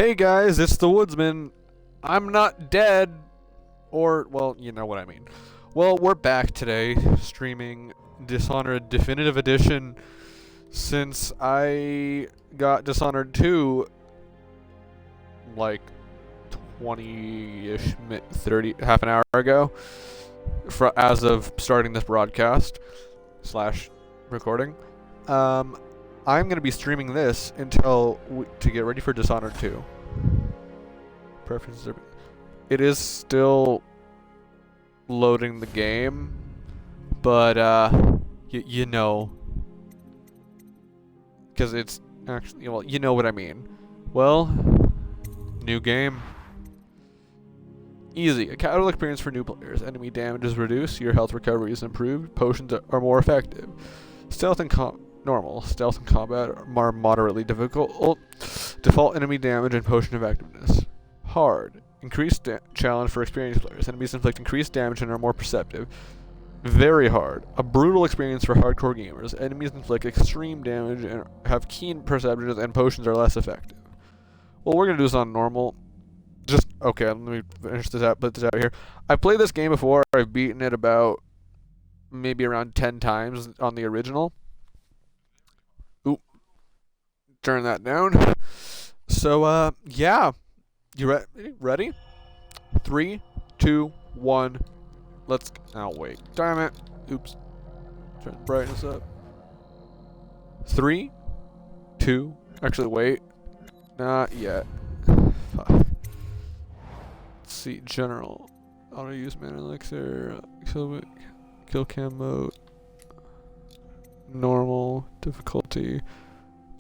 Hey guys, it's the Woodsman. I'm not dead. Or, well, you know what I mean. Well, we're back today, streaming Dishonored Definitive Edition. Since I got Dishonored 2, like 20-ish, 30, half an hour ago, as of starting this broadcast / recording, I'm going to be streaming this until to get ready for Dishonored 2. Preferences are... It is still loading the game, but you know, because it's actually, well, you know what I mean. Well, new game. Easy. A casual experience for new players. Enemy damage is reduced, your health recovery is improved, potions are more effective. Stealth and normal. Stealth and combat are moderately difficult. Default enemy damage and potion effectiveness. Hard. Increased challenge for experienced players. Enemies inflict increased damage and are more perceptive. Very hard. A brutal experience for hardcore gamers. Enemies inflict extreme damage and have keen perceptions, and potions are less effective. Well, we're going to do this on normal. Okay, let me finish this out, put this out here. I've played this game before. I've beaten it about maybe around 10 times on the original. Oop. Turn that down. So, yeah. You ready? 3, 2, 1. Let's... Oh, wait. Damn it. Oops. Turn the brightness up. 3, 2... Actually, wait. Not yet. Fuck. Let's see. General. Auto use mana elixir. Kill cam mode. Normal. Difficulty.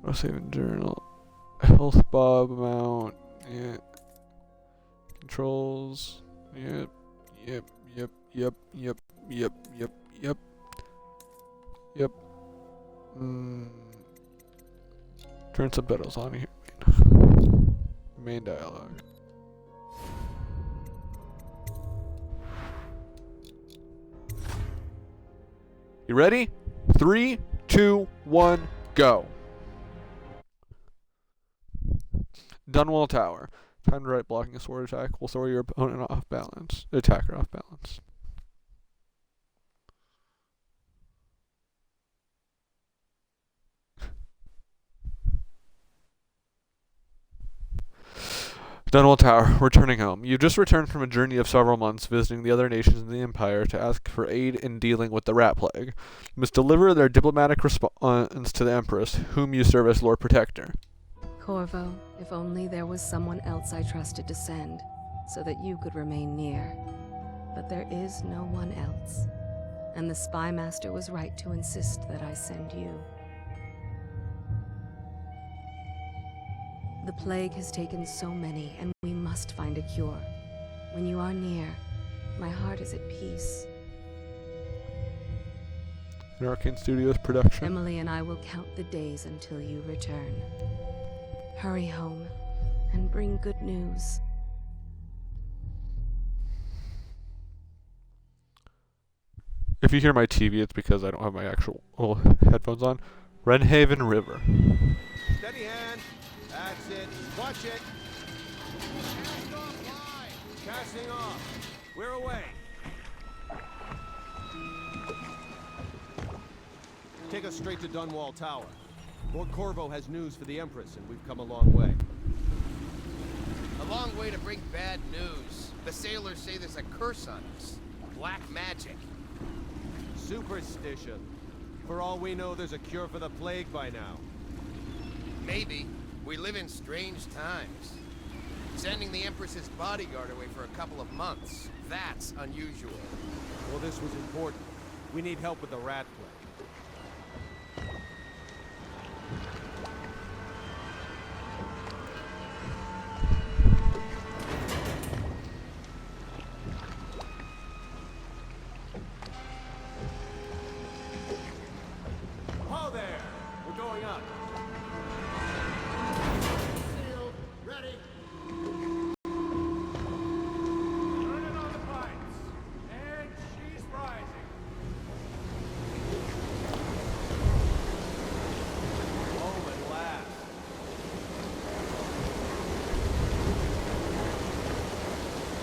Auto save in journal. Health bob amount. Yeah. Controls. Yep. Turn subtitles on here. Main dialogue. You ready? 3, 2, 1, go. Dunwall Tower. Time to right blocking a sword attack will throw your opponent off balance. Attacker off balance. Dunwall Tower, returning home. You've just returned from a journey of several months visiting the other nations in the Empire to ask for aid in dealing with the rat plague. You must deliver their diplomatic response to the Empress, whom you serve as Lord Protector. Corvo, if only there was someone else I trusted to send, so that you could remain near. But there is no one else, and the Spy Master was right to insist that I send you. The plague has taken so many, and we must find a cure. When you are near, my heart is at peace. An Arcane Studios production. Emily and I will count the days until you return. Hurry home, and bring good news. If you hear my TV, it's because I don't have my actual headphones on. Wrenhaven River. Steady hand. That's it. Watch it. Cast off line. Casting off. We're away. Take us straight to Dunwall Tower. Lord Corvo has news for the Empress, and we've come a long way. A long way to bring bad news. The sailors say there's a curse on us. Black magic. Superstition. For all we know, there's a cure for the plague by now. Maybe. We live in strange times. Sending the Empress's bodyguard away for a couple of months. That's unusual. Well, this was important. We need help with the rat plague.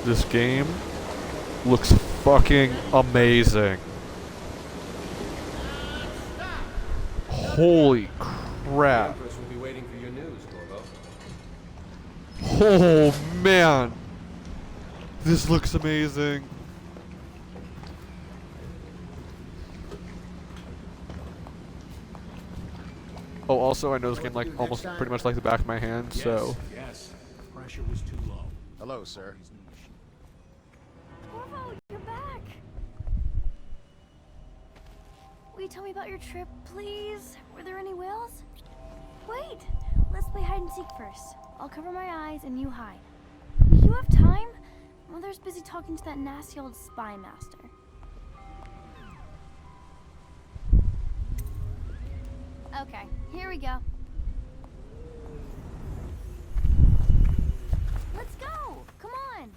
This game looks fucking amazing. Holy crap. Empress will be waiting for your news, Corvo. Oh man. This looks amazing. Oh, also I know this game like almost pretty much like the back of my hand, so Yes. Pressure was too low. Hello, sir. Corvo, you're back! Will you tell me about your trip, please? Were there any whales? Wait! Let's play hide and seek first. I'll cover my eyes and you hide. You have time? Mother's busy talking to that nasty old spy master. Okay, here we go. Let's go! Come on!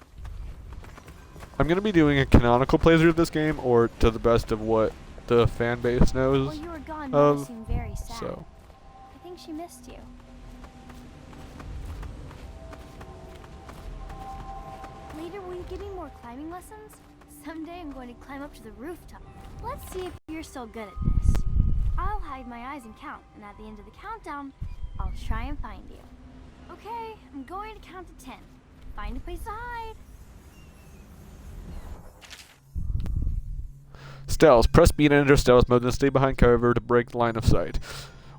I'm gonna be doing a canonical playthrough of this game, or to the best of what the fan base While knows. you were gone, Mother of, seemed very sad. So I think she missed you. Later, will you give me more climbing lessons? Someday I'm going to climb up to the rooftop. Let's see if you're still good at this. I'll hide my eyes and count, and at the end of the countdown, I'll try and find you. Okay, I'm going to count to 10. Find a place to hide. stealth. Press B to enter stealth mode, then stay behind cover to break line of sight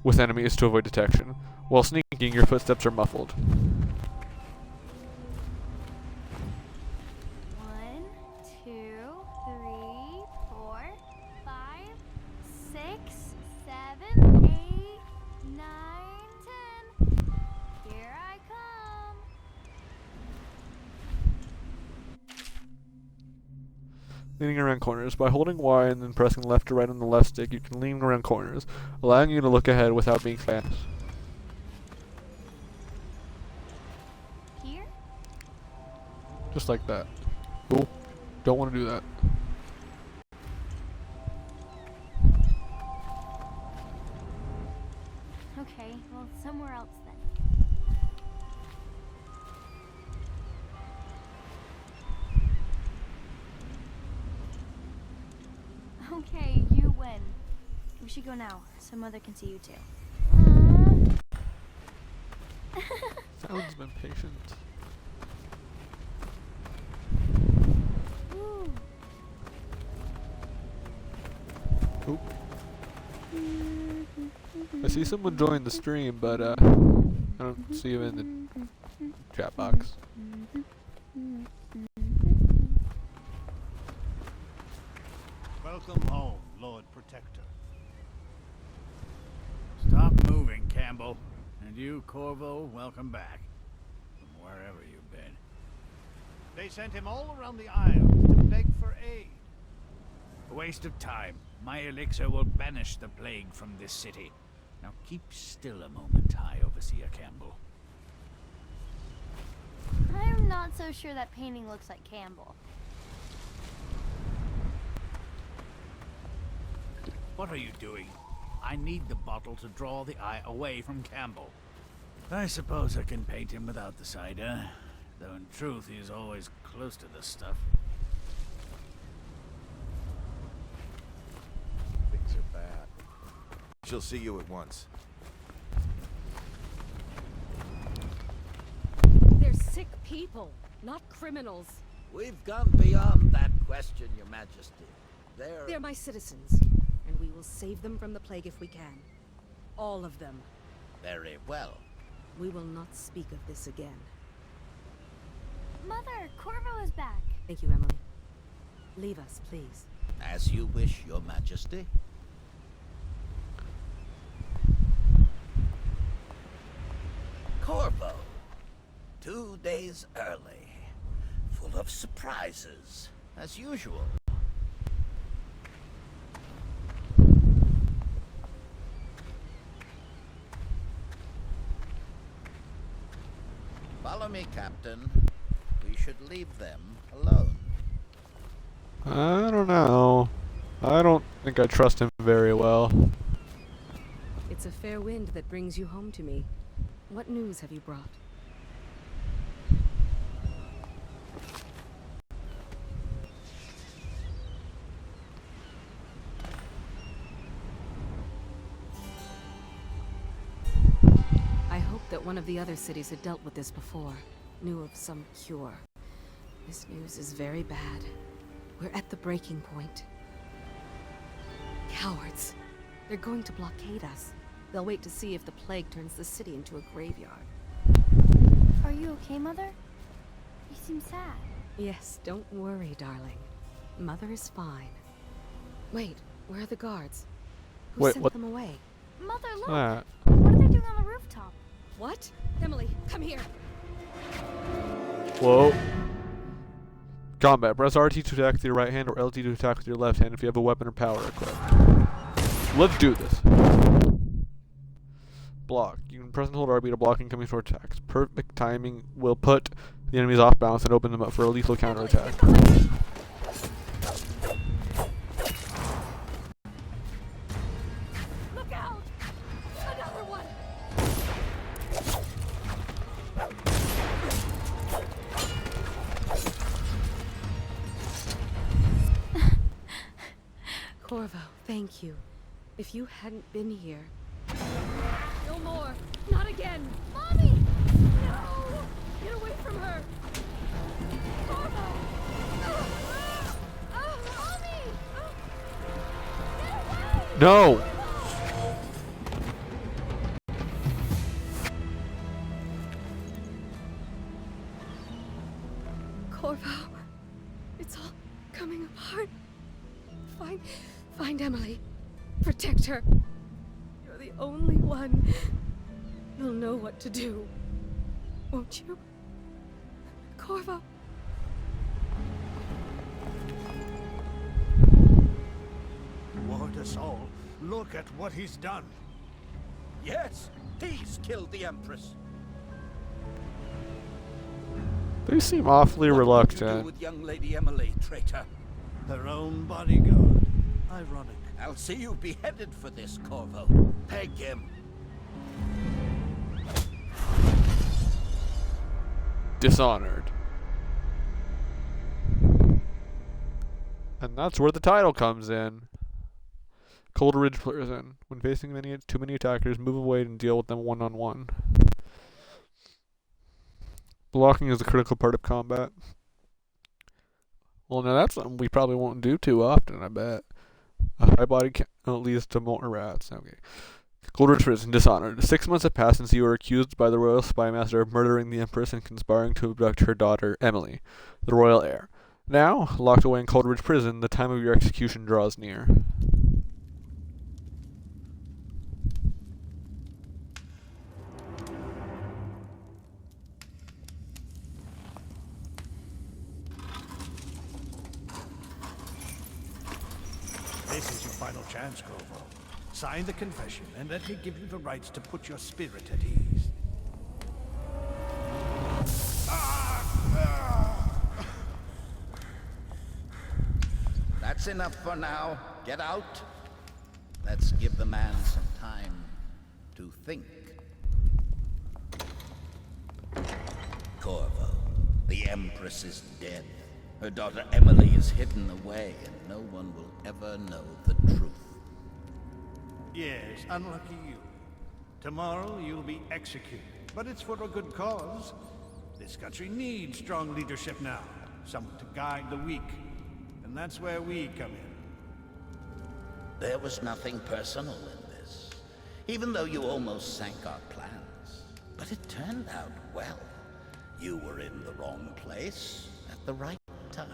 with enemies to avoid detection. While sneaking, your footsteps are muffled. 1, 2, 3, 4, 5, 6, 7, 8, 9, 10. Here I come. Leaning around corners. By holding Y and then pressing left or right on the left stick, you can lean around corners, allowing you to look ahead without being fast. Here? Just like that. Cool. Don't want to do that. Okay, well, somewhere else then. Okay, you win. We should go now, so Mother can see you too. Sounds impatient. Ooh. Oop. I see someone join the stream, but I don't see him in the chat box. Welcome home, Lord Protector. Stop moving, Campbell. And you, Corvo, welcome back. From wherever you've been. They sent him all around the Isles to beg for aid. A waste of time. My elixir will banish the plague from this city. Now keep still a moment, High Overseer Campbell. I'm not so sure that painting looks like Campbell. What are you doing? I need the bottle to draw the eye away from Campbell. I suppose I can paint him without the cider, though in truth he is always close to this stuff. Things are bad. She'll see you at once. They're sick people, not criminals. We've gone beyond that question, Your Majesty. They're my citizens, and we will save them from the plague if we can. All of them. Very well. We will not speak of this again. Mother, Corvo is back. Thank you, Emily. Leave us, please. As you wish, Your Majesty. Corvo. 2 days early. Full of surprises, as usual. Follow me, Captain. We should leave them alone. I don't know. I don't think I trust him very well. It's a fair wind that brings you home to me. What news have you brought? that one of the other cities had dealt with this before. Knew of some cure. This news is very bad. We're at the breaking point. Cowards. They're going to blockade us. They'll wait to see if the plague turns the city into a graveyard. Are you okay, Mother? You seem sad. Yes, don't worry, darling. Mother is fine. Wait, where are the guards? Who Wait, sent what? them away? Mother, look! Ah. What are they doing on the rooftop? What? Emily, come here. Whoa. Combat. Press RT to attack with your right hand or LT to attack with your left hand if you have a weapon or power equipped. Let's do this. Block. You can press and hold RB to block incoming sword attacks. Perfect timing will put the enemies off balance and open them up for a lethal counterattack. Look out! Another one! Corvo, thank you. If you hadn't been here... No more! Not again! Mommy! No! Get away from her! Corvo! Mommy! No! Corvo, it's all coming apart. Find Emily. Protect her. You're the only one. You'll know what to do. Won't you? Corvo. Lord us all, look at what he's done. Yes, he's killed the Empress. They seem awfully What will you do reluctant. with young Lady Emily, traitor? Her own bodyguard. Ironic. I'll see you beheaded for this, Corvo. Peg him. Dishonored. And that's where the title comes in. Coleridge Prison. When facing too many attackers, move away and deal with them one-on-one. Blocking is a critical part of combat. Well, now that's something we probably won't do too often, I bet. A high body count leads to more rats. Okay. Coleridge Prison. Dishonored. 6 months have passed since you were accused by the royal spymaster of murdering the Empress and conspiring to abduct her daughter, Emily, the royal heir. Now, locked away in Coleridge Prison, the time of your execution draws near. This is your final chance, Corvo. Sign the confession, and let me give you the rights to put your spirit at ease. That's enough for now. Get out. Let's give the man some time to think. Corvo, the Empress is dead. Her daughter Emily is hidden away, and no one will ever know the truth. Yes, unlucky you. Tomorrow you'll be executed, but it's for a good cause. This country needs strong leadership now, someone to guide the weak, and that's where we come in. There was nothing personal in this, even though you almost sank our plans. But it turned out well. You were in the wrong place at the right time,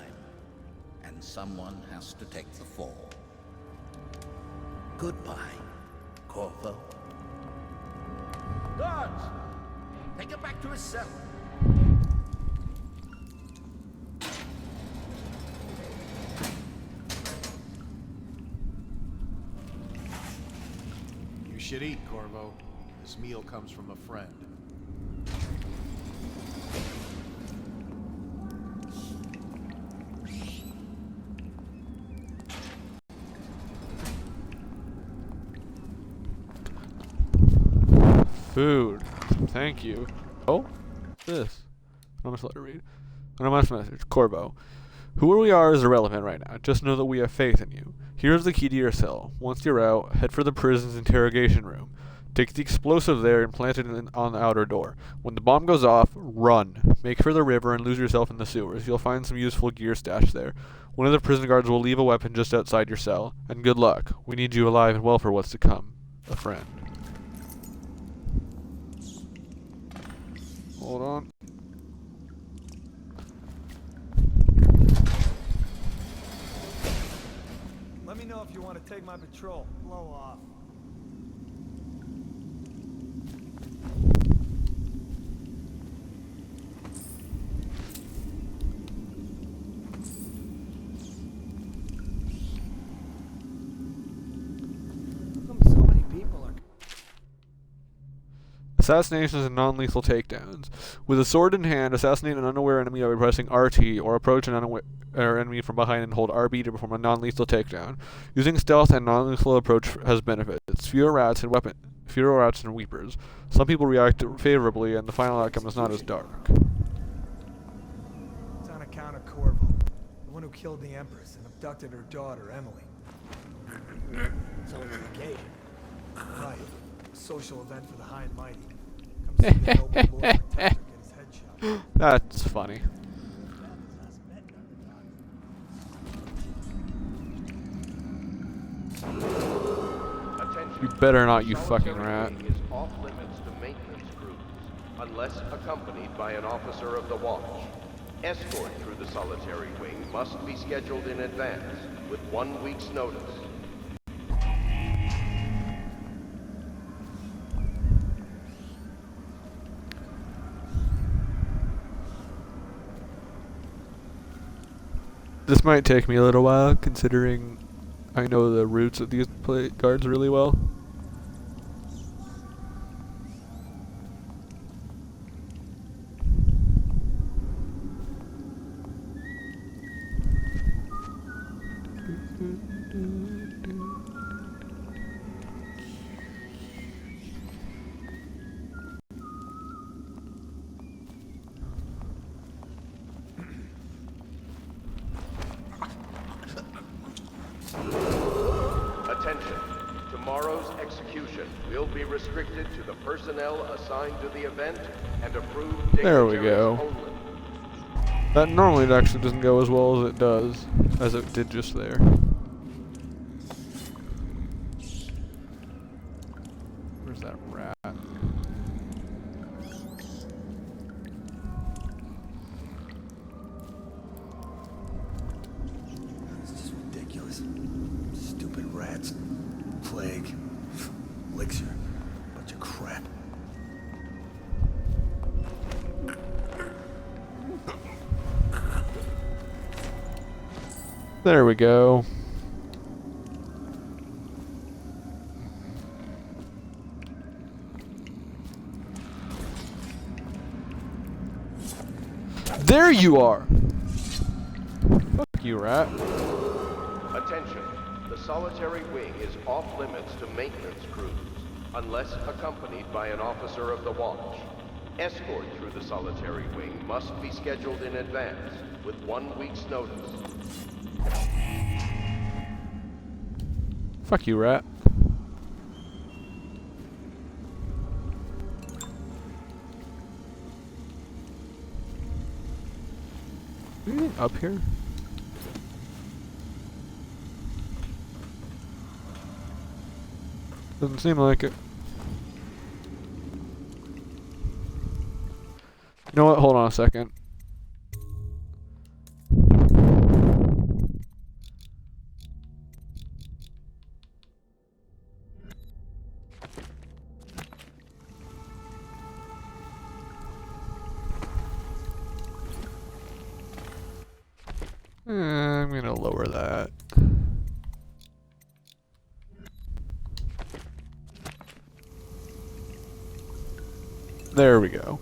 and someone has to take the fall. Goodbye, Corvo. Guards! Take him back to his cell. You should eat, Corvo. This meal comes from a friend. Food. Thank you. Oh? This. Anonymous letter read. Anonymous message. Corvo. Who we are is irrelevant right now. Just know that we have faith in you. Here's the key to your cell. Once you're out, head for the prison's interrogation room. Take the explosive there and plant it on the outer door. When the bomb goes off, run. Make for the river and lose yourself in the sewers. You'll find some useful gear stashed there. One of the prison guards will leave a weapon just outside your cell. And good luck. We need you alive and well for what's to come. A friend. Hold on. Let me know if you want to take my patrol. Blow off. So many people are. Assassinations and non-lethal takedowns. With a sword in hand, assassinate an unaware enemy by pressing RT, or approach an unaware enemy from behind and hold RB to perform a non-lethal takedown. Using stealth and non-lethal approach has benefits. Fewer rats and weepers. Some people react favorably, and the final outcome is not as dark. It's on account of Corvo, the one who killed the Empress and abducted her daughter, Emily. So an occasion. Right. A social event for the high and mighty. Come see the noble Lord Protector get his head shot. That's funny. You better not, you fucking rat. Is off limits to maintenance crews, unless accompanied by an officer of the watch. Escort through the solitary wing must be scheduled in advance, with 1 week's notice. This might take me a little while, considering I know the routes of these guards really well. Attention. Tomorrow's execution will be restricted to the personnel assigned to the event and approved There we dignitaries go. only. That normally actually doesn't go as well as it does, as it did just there. Where's that rat? It's just ridiculous. Stupid rats. Plague. Elixir. Bunch of crap. There we go. There you are! Fuck you, rat. Attention. The solitary wing is off limits to maintenance crews, unless accompanied by an officer of the watch. Escort through the solitary wing must be scheduled in advance, with 1 week's notice. Fuck you, rat. Anything up here? Doesn't seem like it. You know what? Hold on a second. I'm gonna lower that. There we go.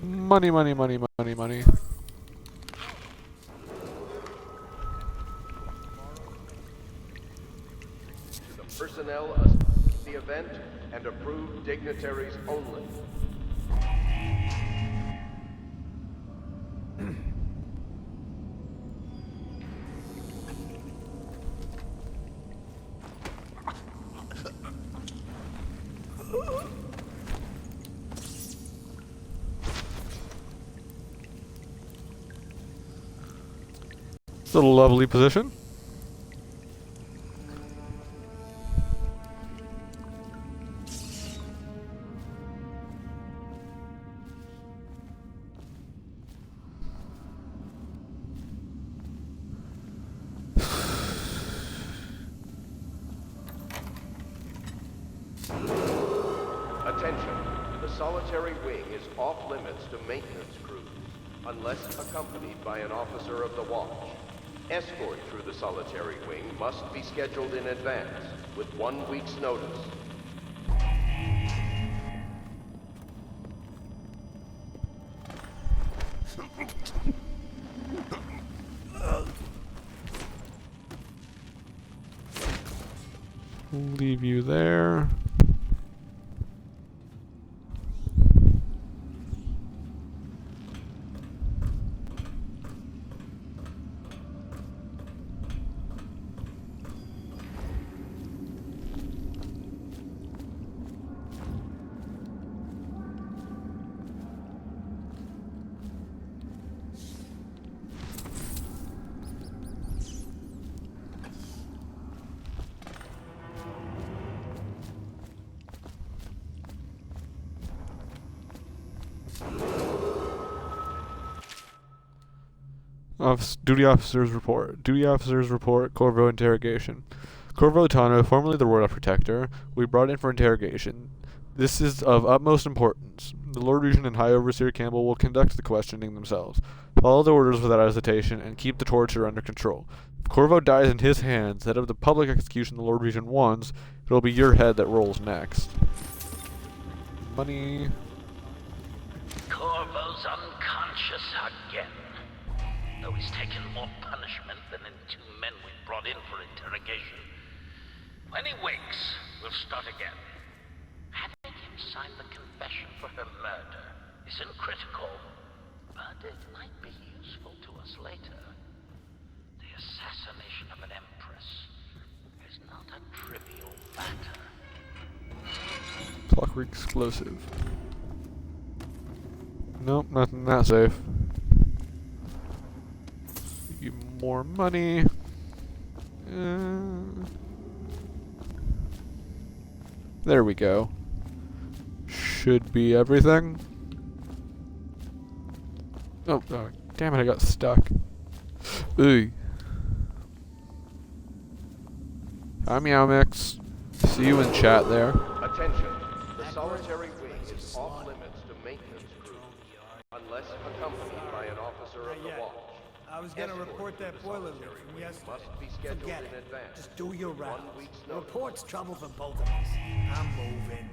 Money, money, money, money, money. To the personnel assigned to the event and approved dignitaries only. It's a lovely position. Attention. The solitary wing is off limits to maintenance crews, unless accompanied by an officer of the watch. Escort through the solitary wing must be scheduled in advance, with 1 week's notice. Leave you there. Duty officers report. Duty officers report Corvo interrogation. Corvo Tano, formerly the Royal Protector, we brought in for interrogation. This is of utmost importance. The Lord Regent and High Overseer Campbell will conduct the questioning themselves. Follow the orders without hesitation and keep the torture under control. If Corvo dies in his hands, that of the public execution the Lord Regent wants, it'll be your head that rolls next. Money. Corvo's unconscious again. Though he's taken more punishment than the 2 men we brought in for interrogation. When he wakes, we'll start again. Having him sign the confession for her murder isn't critical, but it might be useful to us later. The assassination of an empress is not a trivial matter. Clockwork explosive. Nope, nothing that safe. You more money. There we go. Should be everything. Oh, damn it, I got stuck. Ooh. Hi, Meow Mix. See you in chat there. Attention. The solitary wing is off limits to maintenance crews, unless accompanied by an officer of the watch. I was gonna report that boiler leak from yesterday. Must be scheduled Forget in it. advance. Just do your rounds. 1 week's The notice. report's trouble for both of us. I'm moving.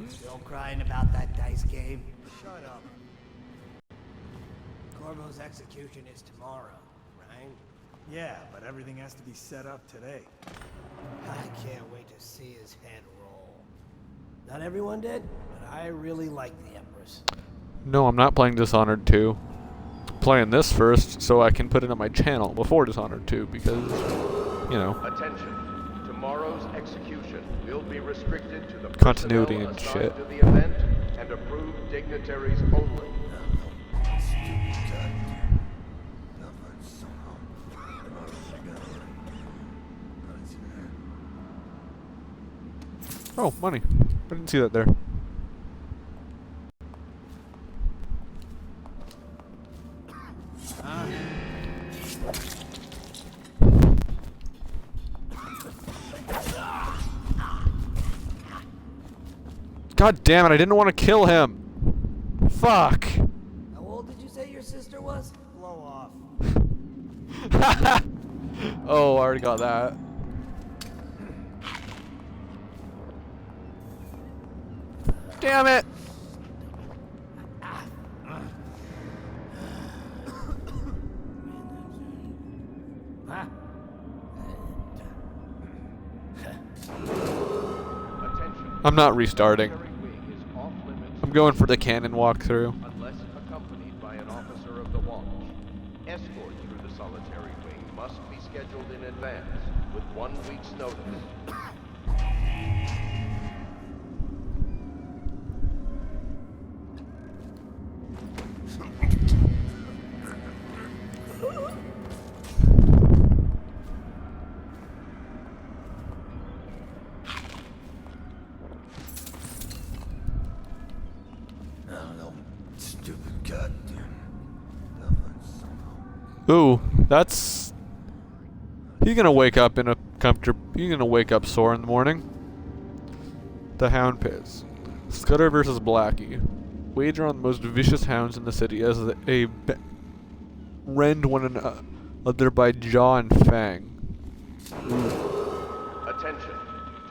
Still crying about that dice game? Shut up. Corvo's execution is tomorrow, right? Yeah, but everything has to be set up today. I can't wait to see his head roll. Not everyone did, but I really like the Empress. No, I'm not playing Dishonored 2. Playing this first so I can put it on my channel before Dishonored 2 because, you know. Attention. Tomorrow's execution will be restricted to the Continuity personnel and assigned shit. to the event and approved dignitaries only. Oh, money. I didn't see that there. God damn it, I didn't want to kill him. Fuck. How old did you say your sister was? Blow off. Oh, I already got that. Damn it. I'm not restarting. I'm going for the cannon walkthrough. Unless accompanied by an officer of the watch. Escort through the solitary wing advance, with 1 week's notice. Ooh, that's... He's gonna wake up in a he's gonna wake up sore in the morning. The Hound Pits. Scudder versus Blackie. Wager on the most vicious hounds in the city as they rend one another by jaw and fang. Attention.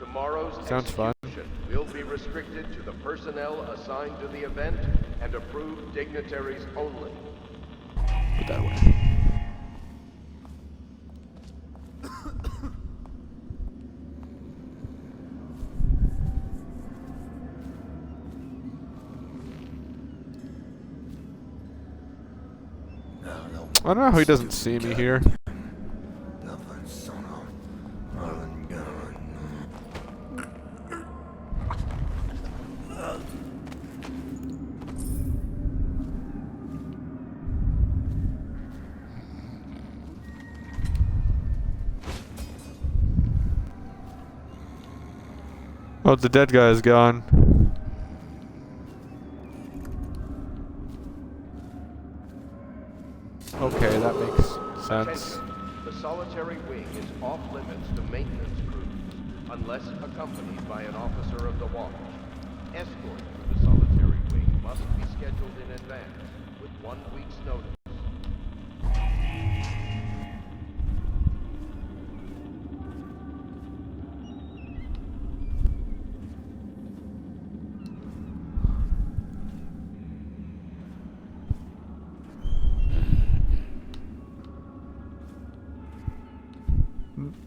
Tomorrow's Sounds fun. execution will be restricted to the personnel assigned to the event and approved dignitaries only. Put that away. I don't know how he doesn't see me here. Oh, the dead guy is gone. Okay, that makes sense. Attention. The solitary wing is off limits to maintenance crews, unless accompanied by an officer of the watch. Escort to the solitary wing must be scheduled in advance, with 1 week's notice.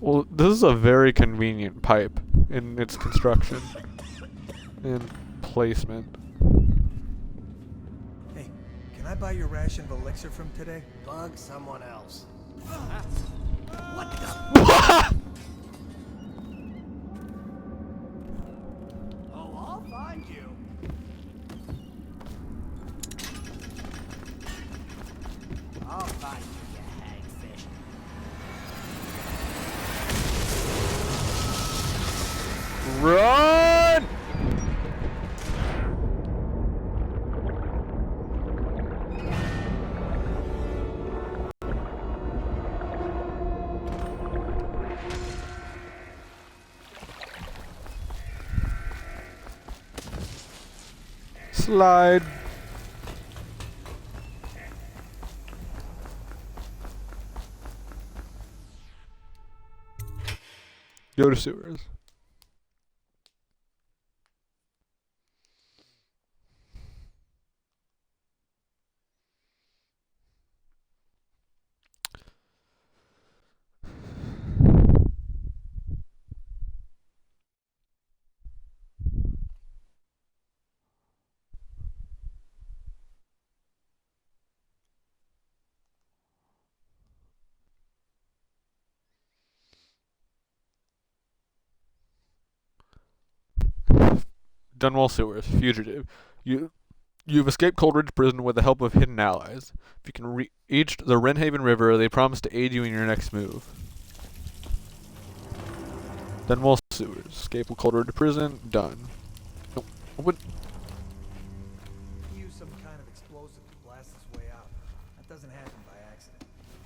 Well, this is a very convenient pipe in its construction and placement. Hey, can I buy your ration of elixir from today? Bug someone else. What the? Oh, I'll find you. I'll find you, you hagfish. Run! Slide. Go to sewers. Dunwall Sewers, fugitive. You've escaped Coleridge Prison with the help of hidden allies. If you can reach the Wrenhaven River, they promise to aid you in your next move. Dunwall Sewers, escape Coleridge Prison, done. Nope. Open. Use some kind of explosive to blast his way out. That doesn't happen by accident.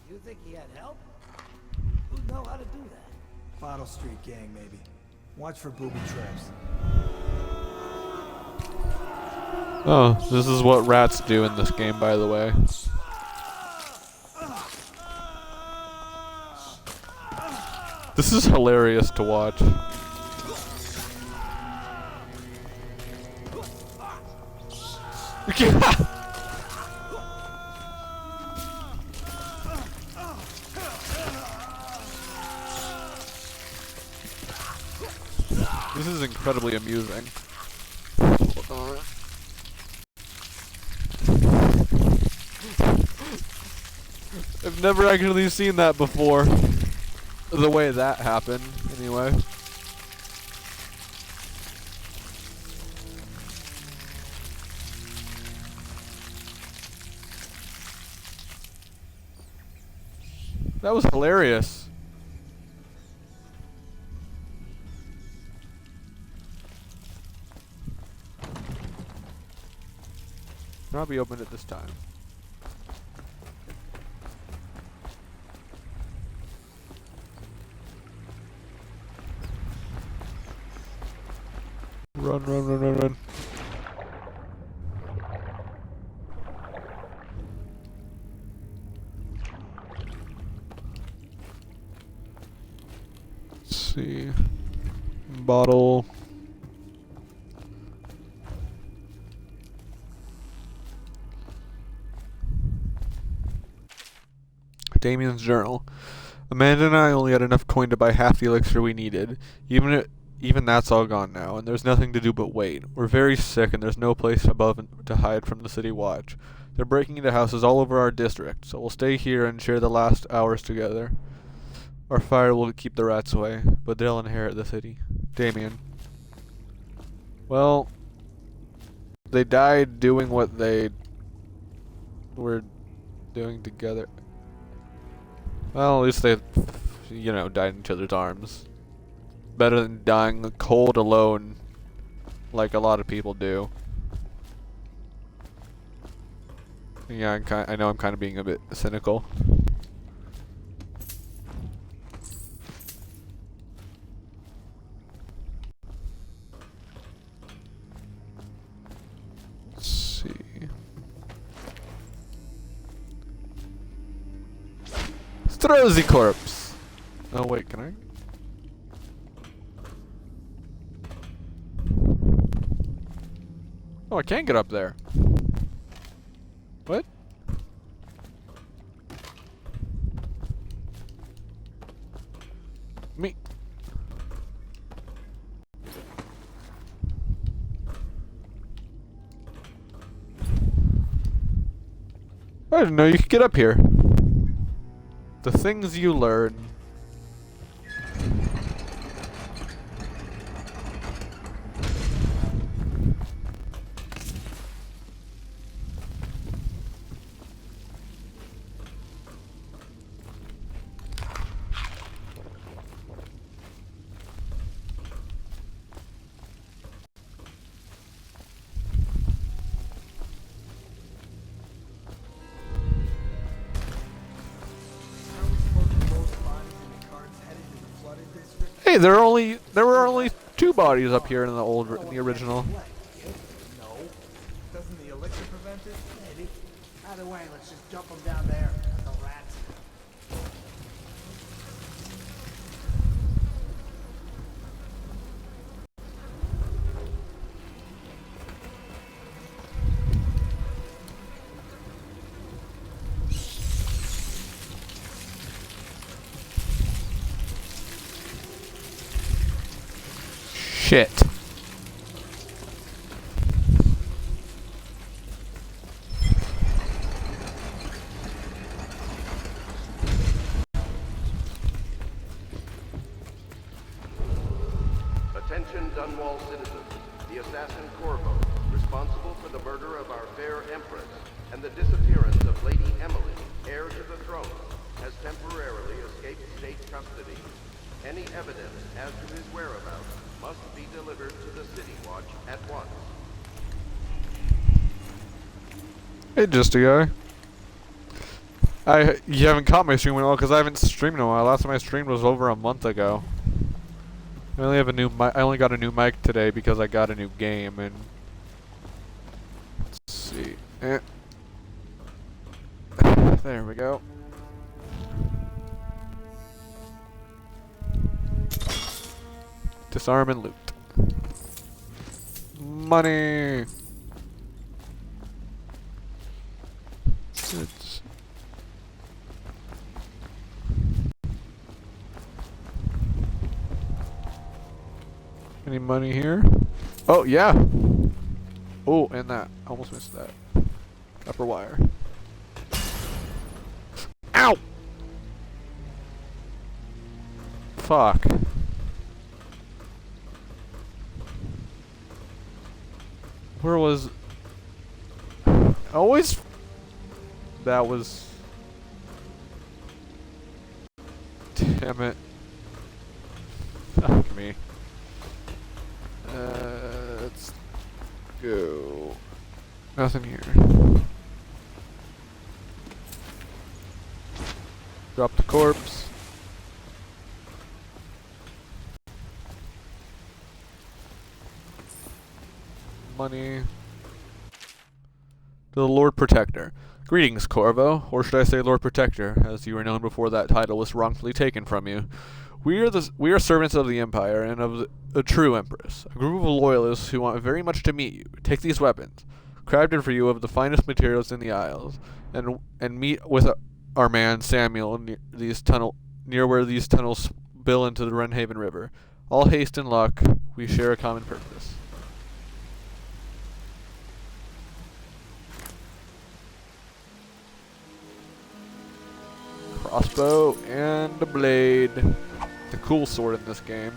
You think he had help? Who'd know how to do that? Bottle Street gang, maybe. Watch for booby traps. Oh, this is what rats do in this game, by the way. This is hilarious to watch. This is incredibly amusing. I've never actually seen that before. the way that happened, anyway. That was hilarious. I'll be open at this time. Run, run, run, run, run. Let's see. Bottle. Damien's journal. Amanda and I only had enough coin to buy half the elixir we needed. Even that's all gone now, and there's nothing to do but wait. We're very sick, and there's no place above to hide from the city watch. They're breaking into houses all over our district, so we'll stay here and share the last hours together. Our fire will keep the rats away, but they'll inherit the city. Damien. Well, they died doing what they were doing together. Well, at least they, you know, died in each other's arms. Better than dying cold alone, like a lot of people do. Yeah, I know I'm kind of being a bit cynical. Let's see. Strozzi corpse. Oh wait, can I? Oh, I can get up there. What? Me. I didn't know you could get up here. The things you learn. Hey, there were only 2 bodies up here in the original. No. Doesn't the elixir prevent it? Maybe. Either way, let's just dump them down there. The rats. Shit. Attention Dunwall citizens. The assassin Corvo, responsible for the murder of our fair Empress and the disappearance of Lady Emily, heir to the throne, has temporarily escaped state custody. Any evidence as to his whereabouts must be delivered to the City Watch at once. Hey, just a guy. You haven't caught my stream at all because I haven't streamed in a while. Last time I streamed was over a month ago. I only have a new I only got a new mic today because I got a new game, and let's see. There we go. Disarm and loot. Money. It's any money here? Oh yeah. Oh, and that. Almost missed that. Upper wire. Ow! fuck? Where was... Always... That was... Damn it. Fuck me. Let's go. Nothing here. Drop the corpse. Money. To the Lord Protector. Greetings, Corvo, or should I say Lord Protector, as you were known before that title was wrongfully taken from you. We are servants of the Empire and of a true Empress, a group of loyalists who want very much to meet you. Take these weapons, crafted for you of the finest materials in the Isles, and meet with our man Samuel near where these tunnels spill into the Runhaven River. All haste and luck. We share a common purpose. Crossbow and a blade. The cool sword in this game.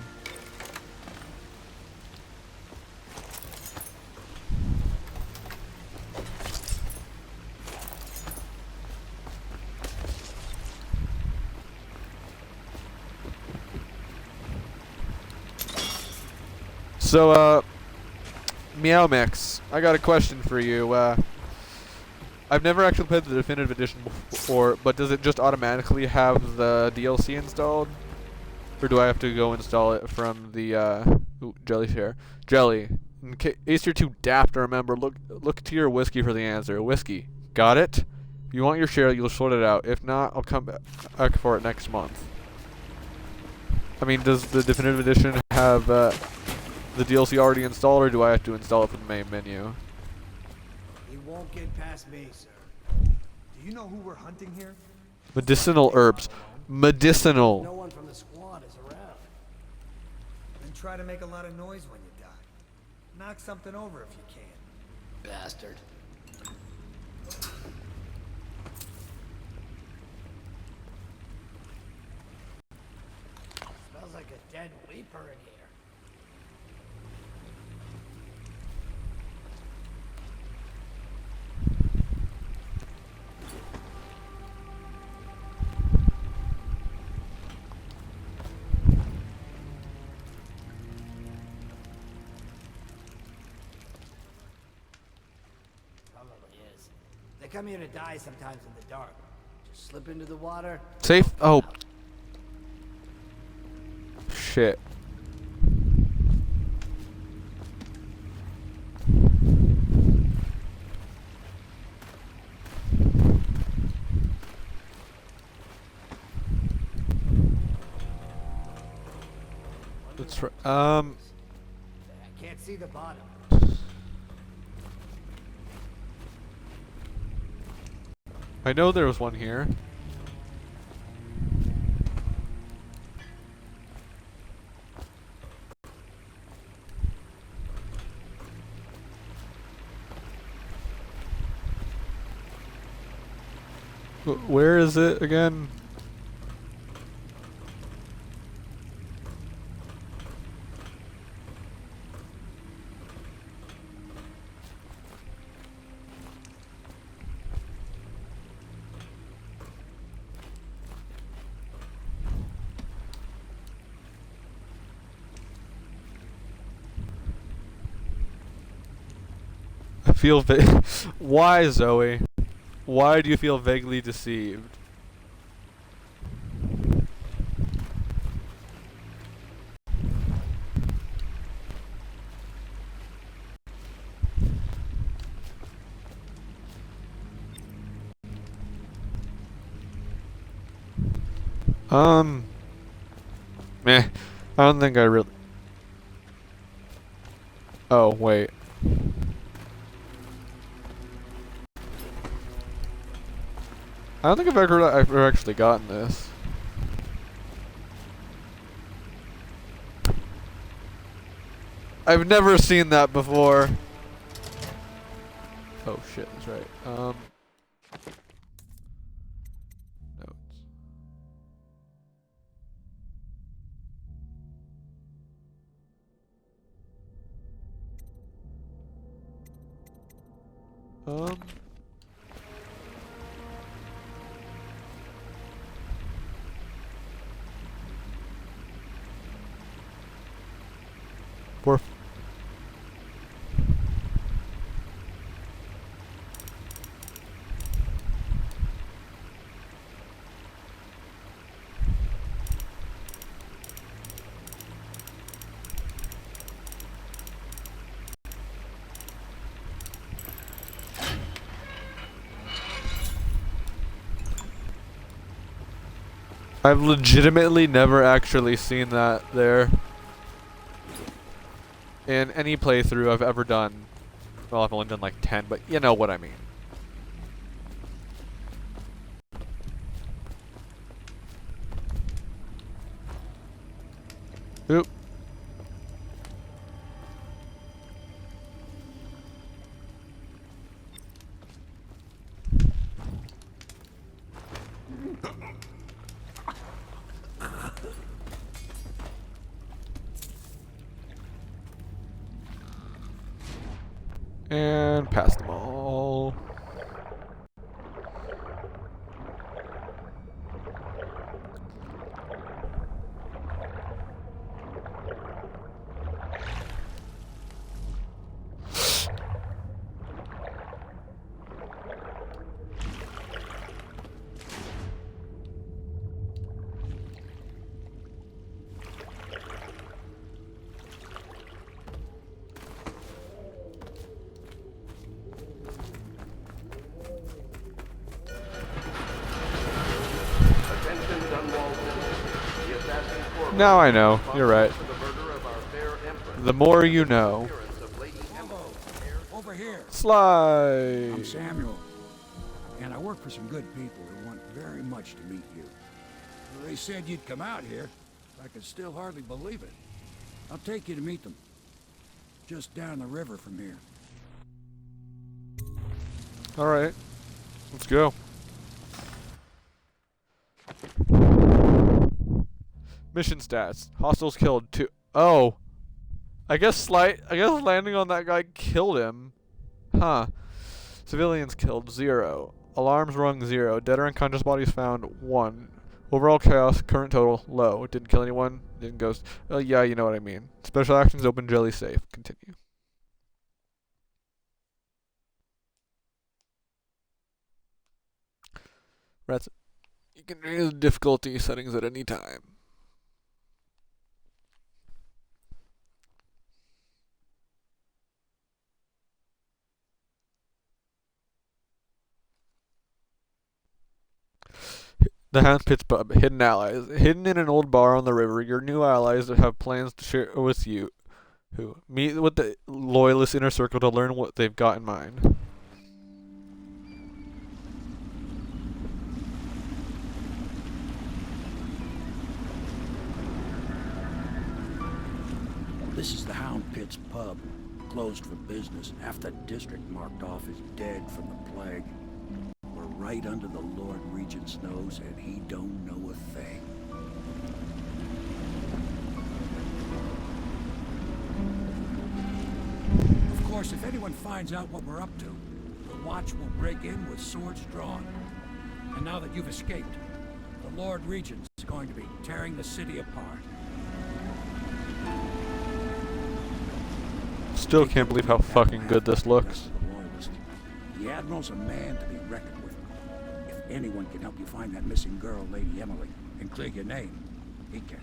So, Meow Mix, I got a question for you. I've never actually played the Definitive Edition before, but does it just automatically have the DLC installed? Or do I have to go install it from the, ooh, Jelly Share. Jelly, in case you're too daft to remember, look to your whiskey for the answer. Whiskey. Got it? If you want your share, you'll sort it out. If not, I'll come back for it next month. I mean, does the Definitive Edition have, the DLC already installed, or do I have to install it from the main menu? He won't get past me, sir. Do you know who we're hunting here? Medicinal herbs. Medicinal. No one from the squad is around. Then try to make a lot of noise when you die. Knock something over if you can. Bastard. Smells like a dead weeper in here. They come here to die sometimes in the dark. Just slip into the water. Safe? Oh. Shit. That's right. I can't see the bottom. I know there was one here. Where is it again? I feel why, Zoe? Why do you feel vaguely deceived? Meh. I don't think I really... Oh, wait. I don't think I've ever actually gotten this. I've never seen that before. Oh shit, that's right. Notes. Um. Four. I've legitimately never actually seen that there in any playthrough I've ever done. Well, I've only done like 10, but you know what I mean. Oop. And pass them all. Now I know. You're right. The more you know. Over here. Slide. I'm Samuel, and I work for some good people who want very much to meet you. They said you'd come out here. I could still hardly believe it. I'll take you to meet them. Just down the river from here. All right. Let's go. Mission stats. Hostiles killed 2. Oh. I guess landing on that guy killed him. Huh. Civilians killed 0. Alarms rung 0. Dead or unconscious bodies found 1. Overall chaos, current total, low. Didn't kill anyone. Didn't ghost. Oh yeah, you know what I mean. Special actions open jelly safe. Continue. That's it. You can raise difficulty settings at any time. The Hound Pit's Pub. Hidden allies. Hidden in an old bar on the river, your new allies have plans to share with you. Who meet with the loyalist inner circle to learn what they've got in mind. This is the Hound Pit's Pub, closed for business. Half the district marked off as dead from the plague. We're right under the Lord Regent's nose, and he don't know a thing. Of course, if anyone finds out what we're up to, the Watch will break in with swords drawn. And now that you've escaped, the Lord Regent's going to be tearing the city apart. Still can't believe how fucking good this looks. The Admiral's a man to be reckoned with. If anyone can help you find that missing girl, Lady Emily, and clear your name, he can.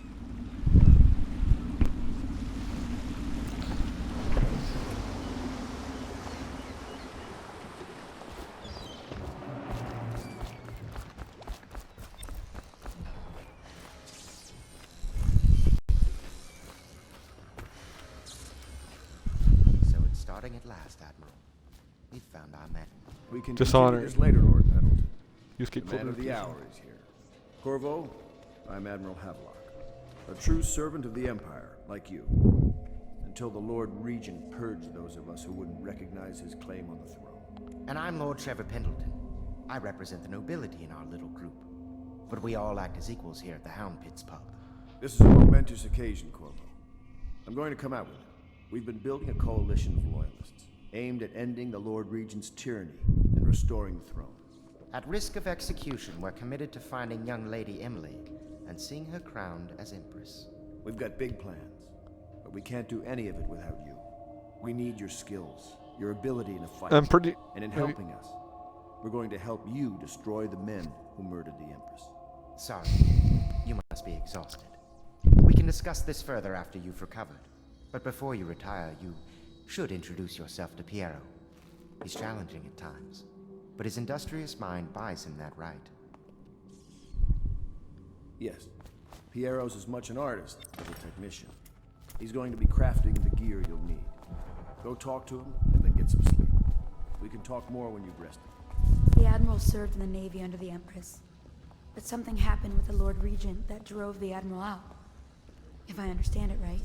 Starting at last, Admiral. We've found our man. We can Dishonored. continue this later, Lord Pendleton. Use keep The man of the hour is here. Corvo, I'm Admiral Havelock. A true servant of the Empire, like you. Until the Lord Regent purged those of us who wouldn't recognize his claim on the throne. And I'm Lord Trevor Pendleton. I represent the nobility in our little group. But we all act as equals here at the Hound Pit's Pub. This is a momentous occasion, Corvo. I'm going to come out with it. We've been building a coalition of loyalists, aimed at ending the Lord Regent's tyranny and restoring the throne. At risk of execution, we're committed to finding young Lady Emily and seeing her crowned as Empress. We've got big plans, but we can't do any of it without you. We need your skills, your ability in a fight, and in helping us. We're going to help you destroy the men who murdered the Empress. Sorry, you must be exhausted. We can discuss this further after you've recovered. But before you retire, you should introduce yourself to Piero. He's challenging at times, but his industrious mind buys him that right. Yes, Piero's as much an artist as a technician. He's going to be crafting the gear you'll need. Go talk to him, and then get some sleep. We can talk more when you've rested. The Admiral served in the Navy under the Empress. But something happened with the Lord Regent that drove the Admiral out. If I understand it right.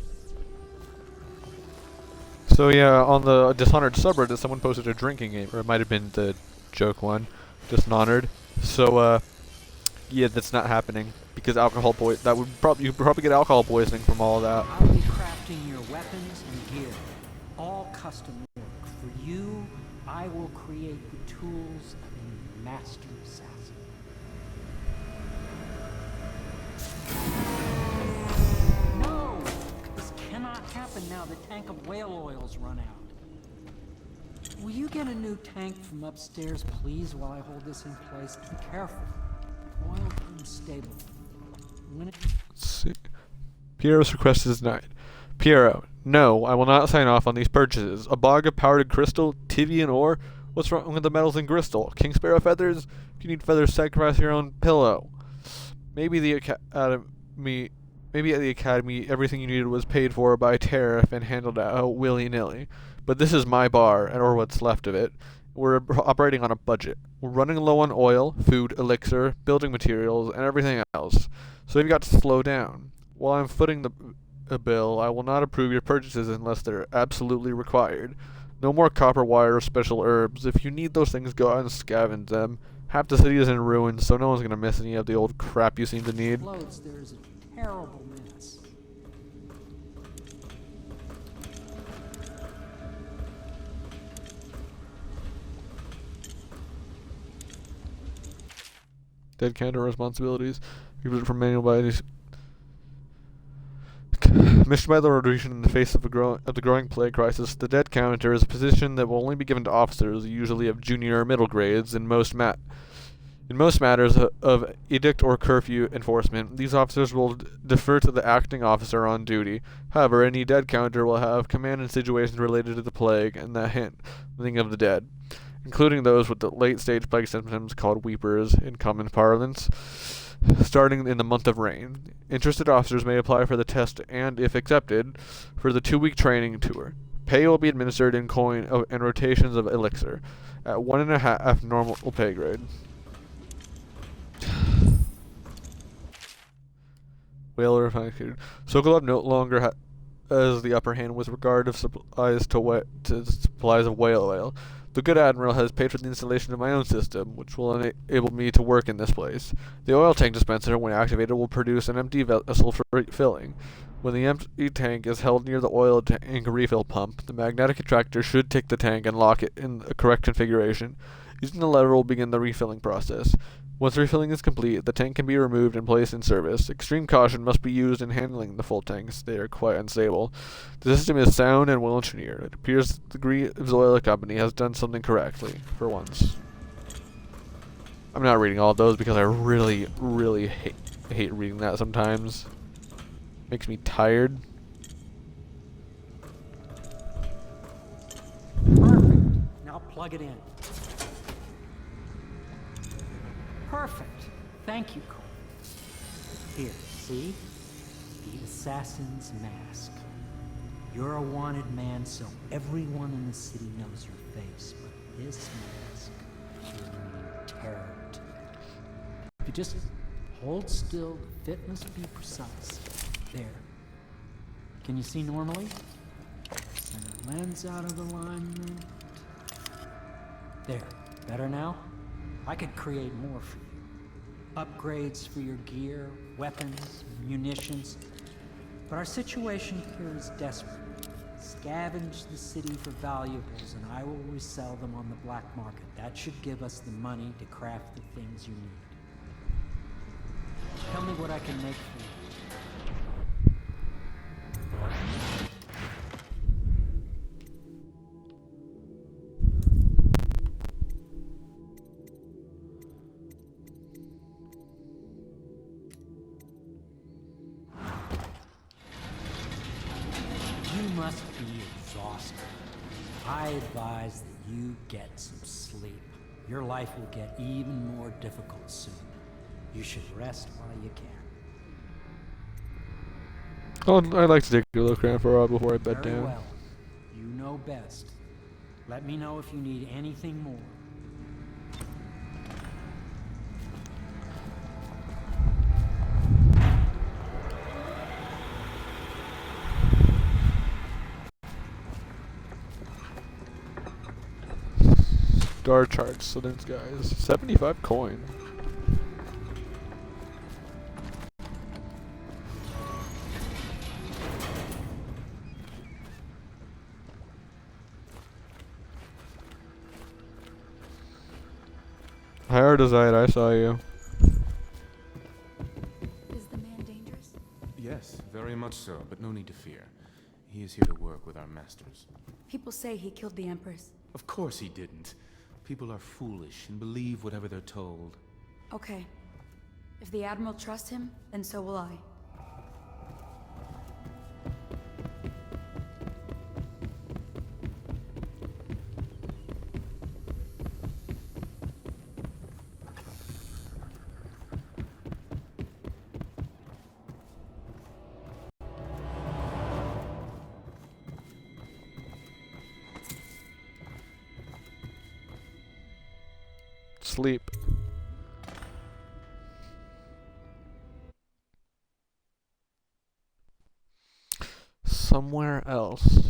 So yeah, on the Dishonored subreddit, someone posted a drinking game, or it might have been the joke one, Dishonored. So yeah, that's not happening because alcohol you would probably get alcohol poisoning from all of that. I'll be crafting your weapons and gear, all custom work. For you, I will create the tools of a master assassin. No! This cannot happen now. The tank of whale oil's run out. Will you get a new tank from upstairs, please, while I hold this in place? Be careful. Oil unstable. Let's see. Piero's request is denied. Piero, no, I will not sign off on these purchases. A bog of powdered crystal, Tivian ore? What's wrong with the metals in crystal? King Sparrow feathers? If you need feathers, sacrifice your own pillow. Maybe at the academy, everything you needed was paid for by tariff and handled out willy-nilly. But this is my bar, or what's left of it. We're operating on a budget. We're running low on oil, food, elixir, building materials, and everything else. So you've got to slow down. While I'm footing the bill, I will not approve your purchases unless they're absolutely required. No more copper wire or special herbs. If you need those things, go out and scavenge them. Half the city is in ruins, so no one's gonna miss any of the old crap you seem to need. There's a terrible mess. Dead counter responsibilities. From manual bodies. Mission by the Regent in the face of the growing plague crisis, the dead counter is a position that will only be given to officers, usually of junior or middle grades, in most matters of edict or curfew enforcement. These officers will defer to the acting officer on duty. However, any dead counter will have command in situations related to the plague and the handling of the dead, including those with the late-stage plague symptoms called weepers in common parlance, starting in the month of rain. Interested officers may apply for the test and, if accepted, for the 2-week training tour. Pay will be administered in coin and rotations of elixir, at 1.5 normal pay grade. Whaler refined food. Sokolov no longer has the upper hand with regard of supplies to supplies of whale oil. The good admiral has paid for the installation of my own system, which will enable me to work in this place. The oil tank dispenser, when activated, will produce an empty vessel for refilling. When the empty tank is held near the oil tank refill pump, the magnetic attractor should take the tank and lock it in the correct configuration. Using the lever will begin the refilling process. Once refilling is complete, the tank can be removed and placed in service. Extreme caution must be used in handling the full tanks. They are quite unstable. The system is sound and well engineered. It appears the Greaves Oil Company has done something correctly, for once. I'm not reading all of those because I really, really hate reading that sometimes. Makes me tired. Perfect. Now plug it in. Perfect. Thank you, Cole. Here, see? The assassin's mask. You're a wanted man, so everyone in the city knows your face, but this mask will mean terror to you. If you just hold still, the fit must be precise. There. Can you see normally? Center lens out of alignment. There. Better now? I could create more for you. Upgrades for your gear, weapons, munitions. But our situation here is desperate. Scavenge the city for valuables, and I will resell them on the black market. That should give us the money to craft the things you need. Tell me what I can make for you. You must be exhausted. I advise that you get some sleep. Your life will get even more difficult soon. You should rest while you can. Oh, I'd like to take a little cramp for a while before I bed Very down. well. You know best. Let me know if you need anything more. Star charts, so there's guys. 75 coin. Hierodazite, I saw you. Is the man dangerous? Yes, very much so, but no need to fear. He is here to work with our masters. People say he killed the Empress. Of course he didn't. People are foolish and believe whatever they're told. Okay. If the Admiral trusts him, then so will I. Sleep. Somewhere else.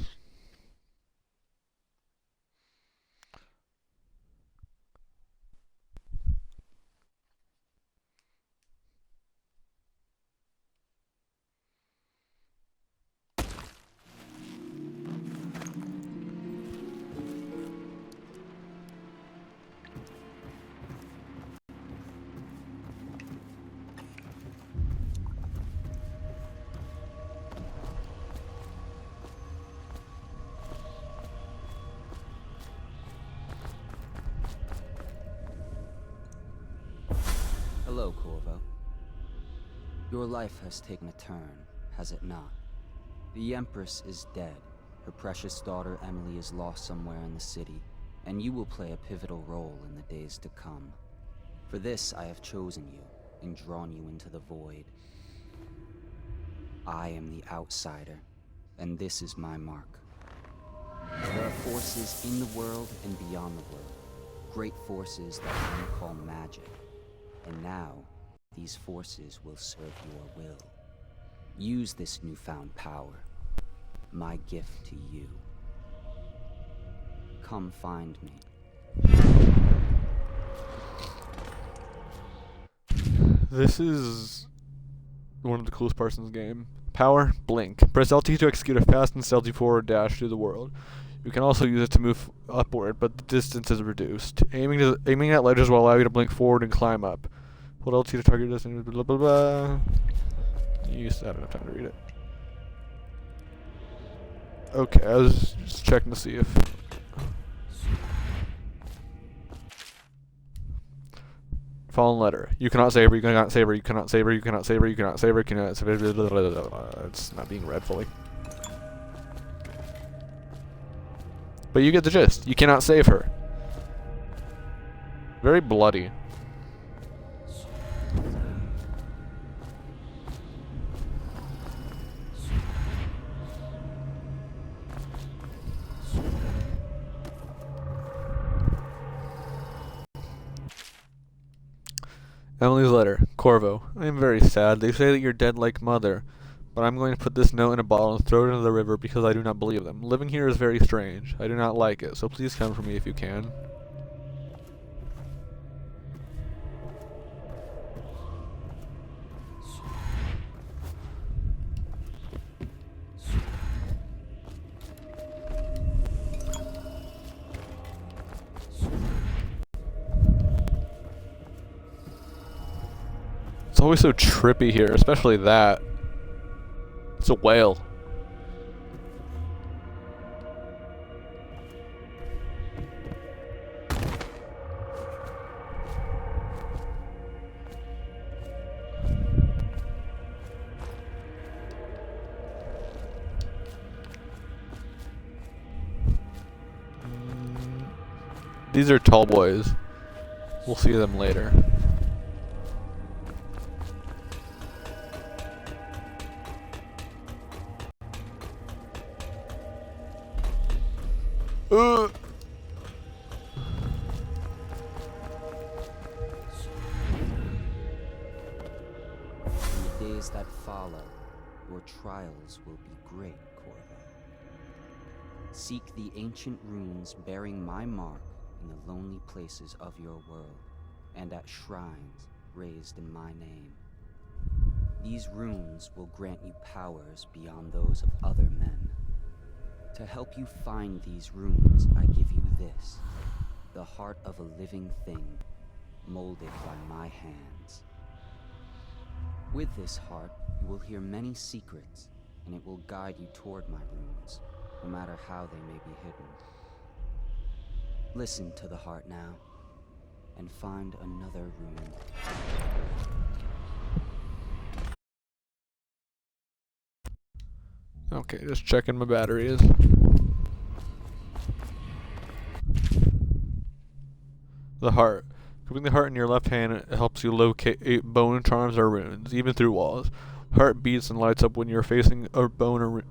Hello, Corvo. Your life has taken a turn, has it not? The Empress is dead. Her precious daughter Emily is lost somewhere in the city, and you will play a pivotal role in the days to come. For this, I have chosen you and drawn you into the void. I am the outsider, and this is my mark. There are forces in the world and beyond the world, great forces that we call magic. And now, these forces will serve your will. Use this newfound power, my gift to you. Come find me. This is one of the coolest parts in this game. Power, blink. Press LT to execute a fast and stealthy forward dash through the world. You can also use it to move upward, but the distance is reduced. Aiming at ledges will allow you to blink forward and climb up. Hold LT to target distance, blah blah blah. You used to have enough time to read it. Okay, I was just checking to see if... Fallen letter. You cannot save her, you cannot save her, you cannot save her, you cannot save her, you cannot save her, you cannot save her. It's not being read fully. But you get the gist. You cannot save her. Very bloody. Emily's letter. Corvo. I am very sad. They say that you're dead like mother. But I'm going to put this note in a bottle and throw it into the river because I do not believe them. Living here is very strange. I do not like it, so please come for me if you can. It's always so trippy here, especially that. It's a whale. These are tall boys. We'll see them later. In the days that follow, your trials will be great, Corvo. Seek the ancient runes bearing my mark in the lonely places of your world, and at shrines raised in my name. These runes will grant you powers beyond those of other men. To help you find these runes, I give you this, the heart of a living thing, molded by my hands. With this heart, you will hear many secrets, and it will guide you toward my runes, no matter how they may be hidden. Listen to the heart now, and find another rune. Okay, just checking my batteries. The heart. Keeping the heart in your left hand helps you locate bone charms or runes, even through walls. Heart beats and lights up when you're facing a bone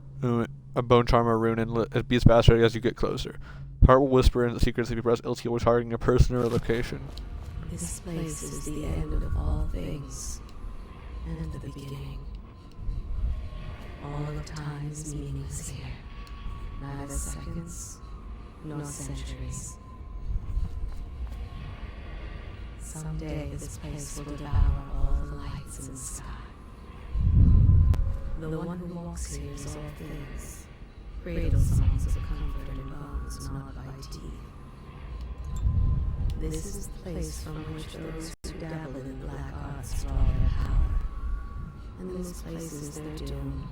charm or rune, and it beats faster as you get closer. Heart will whisper in the secrets if you press LT while targeting a person or a location. This place is the end of all things, and the beginning. All of time is meaningless here. Neither seconds, nor centuries. Someday this place will devour all the lights in the sky. The one who walks here is all things. Cradle songs of comfort and bones gnawed by teeth. This is the place from which those who dabble in black arts draw their power. And this place is their doom.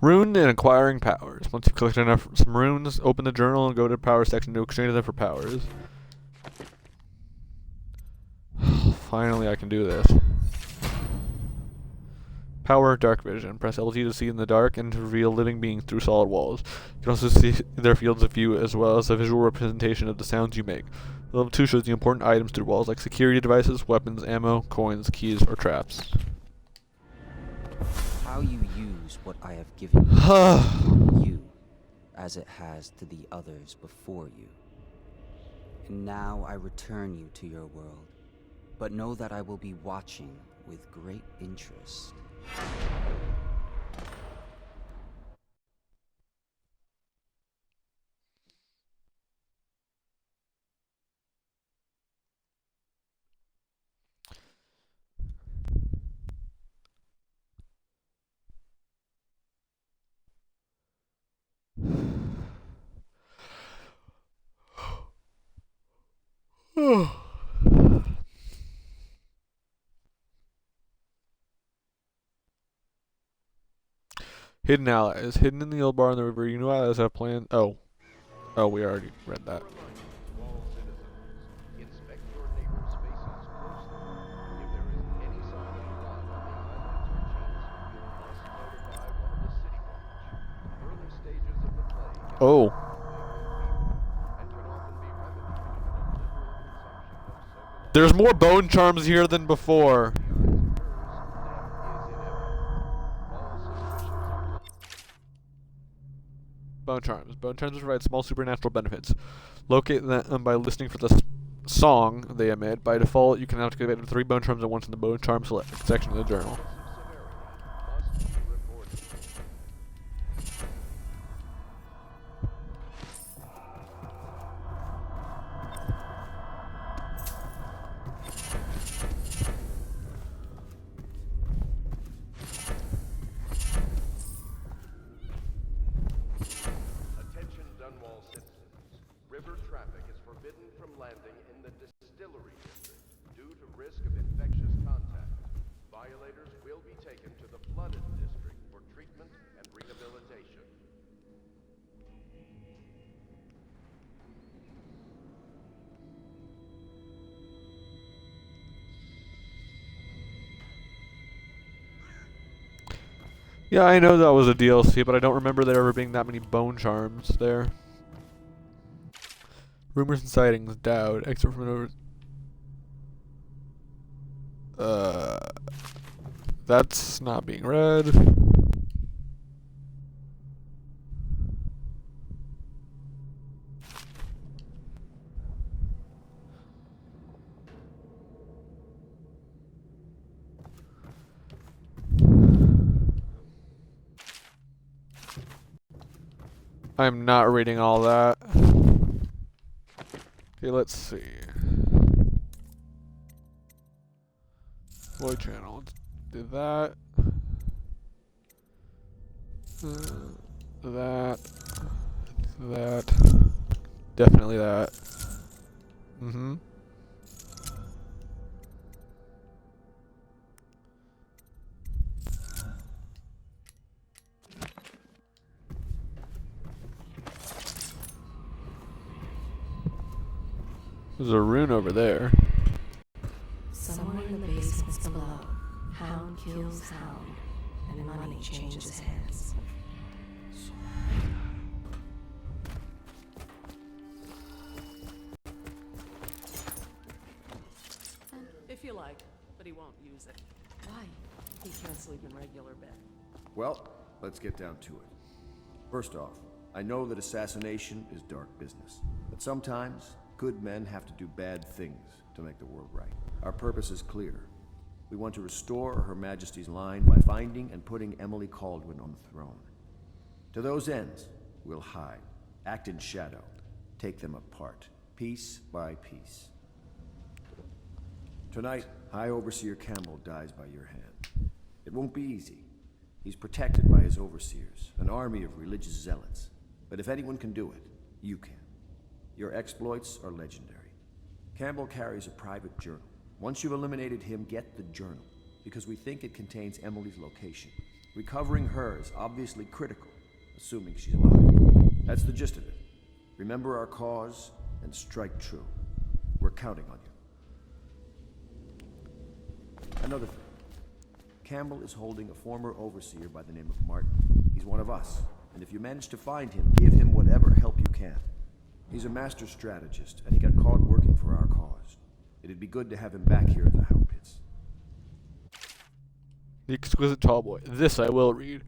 Rune and acquiring powers. Once you've collected some runes, open the journal and go to the power section to exchange them for powers. Finally, I can do this. Power Dark Vision. Press LT to see in the dark and to reveal living beings through solid walls. You can also see their fields of view as well as a visual representation of the sounds you make. Level 2 shows the important items through walls like security devices, weapons, ammo, coins, keys, or traps. How you use what I have given you, you, as it has to the others before you. And now I return you to your world, but know that I will be watching with great interest. Hidden allies. Hidden in the old bar in the river. You know allies have planned. Oh, we already read that. Inspect your neighbor's faces closely. If there is any sign of blood on the islands or cheeks, you must notify one of the city watch. Early stages of the plague Oh. and can often be remedied with a liberal consumption of There's more bone charms here than before. Bone charms. Bone charms provide small supernatural benefits. Locate them by listening for the song they emit. By default, you can activate 3 bone charms at once in the bone charm section of the journal. forbidden from landing in the distillery district due to risk of infectious contact. Violators will be taken to the flooded district for treatment and rehabilitation. Yeah, I know that was a DLC, but I don't remember there ever being that many bone charms there. Rumors and sightings, Dowd, excerpt from an over... That's not being read. I'm not reading all that. Okay, let's see. Void channel. Let's do that. That. Definitely that. Mm-hmm. There's a rune over there. Somewhere in the basements below, hound kills hound, and money changes hands. If you like, but he won't use it. Why? He can't sleep in regular bed. Well, let's get down to it. First off, I know that assassination is dark business, but sometimes good men have to do bad things to make the world right. Our purpose is clear. We want to restore Her Majesty's line by finding and putting Emily Kaldwin on the throne. To those ends, we'll hide, act in shadow, take them apart, piece by piece. Tonight, High Overseer Campbell dies by your hand. It won't be easy. He's protected by his overseers, an army of religious zealots. But if anyone can do it, you can. Your exploits are legendary. Campbell carries a private journal. Once you've eliminated him, get the journal, because we think it contains Emily's location. Recovering her is obviously critical, assuming she's alive. That's the gist of it. Remember our cause and strike true. We're counting on you. Another thing. Campbell is holding a former overseer by the name of Martin. He's one of us, and if you manage to find him, give him whatever help you can. He's a master strategist, and he got caught working for our cause. It'd be good to have him back here at the Hound Pits. The Exquisite Tallboy. This I will read.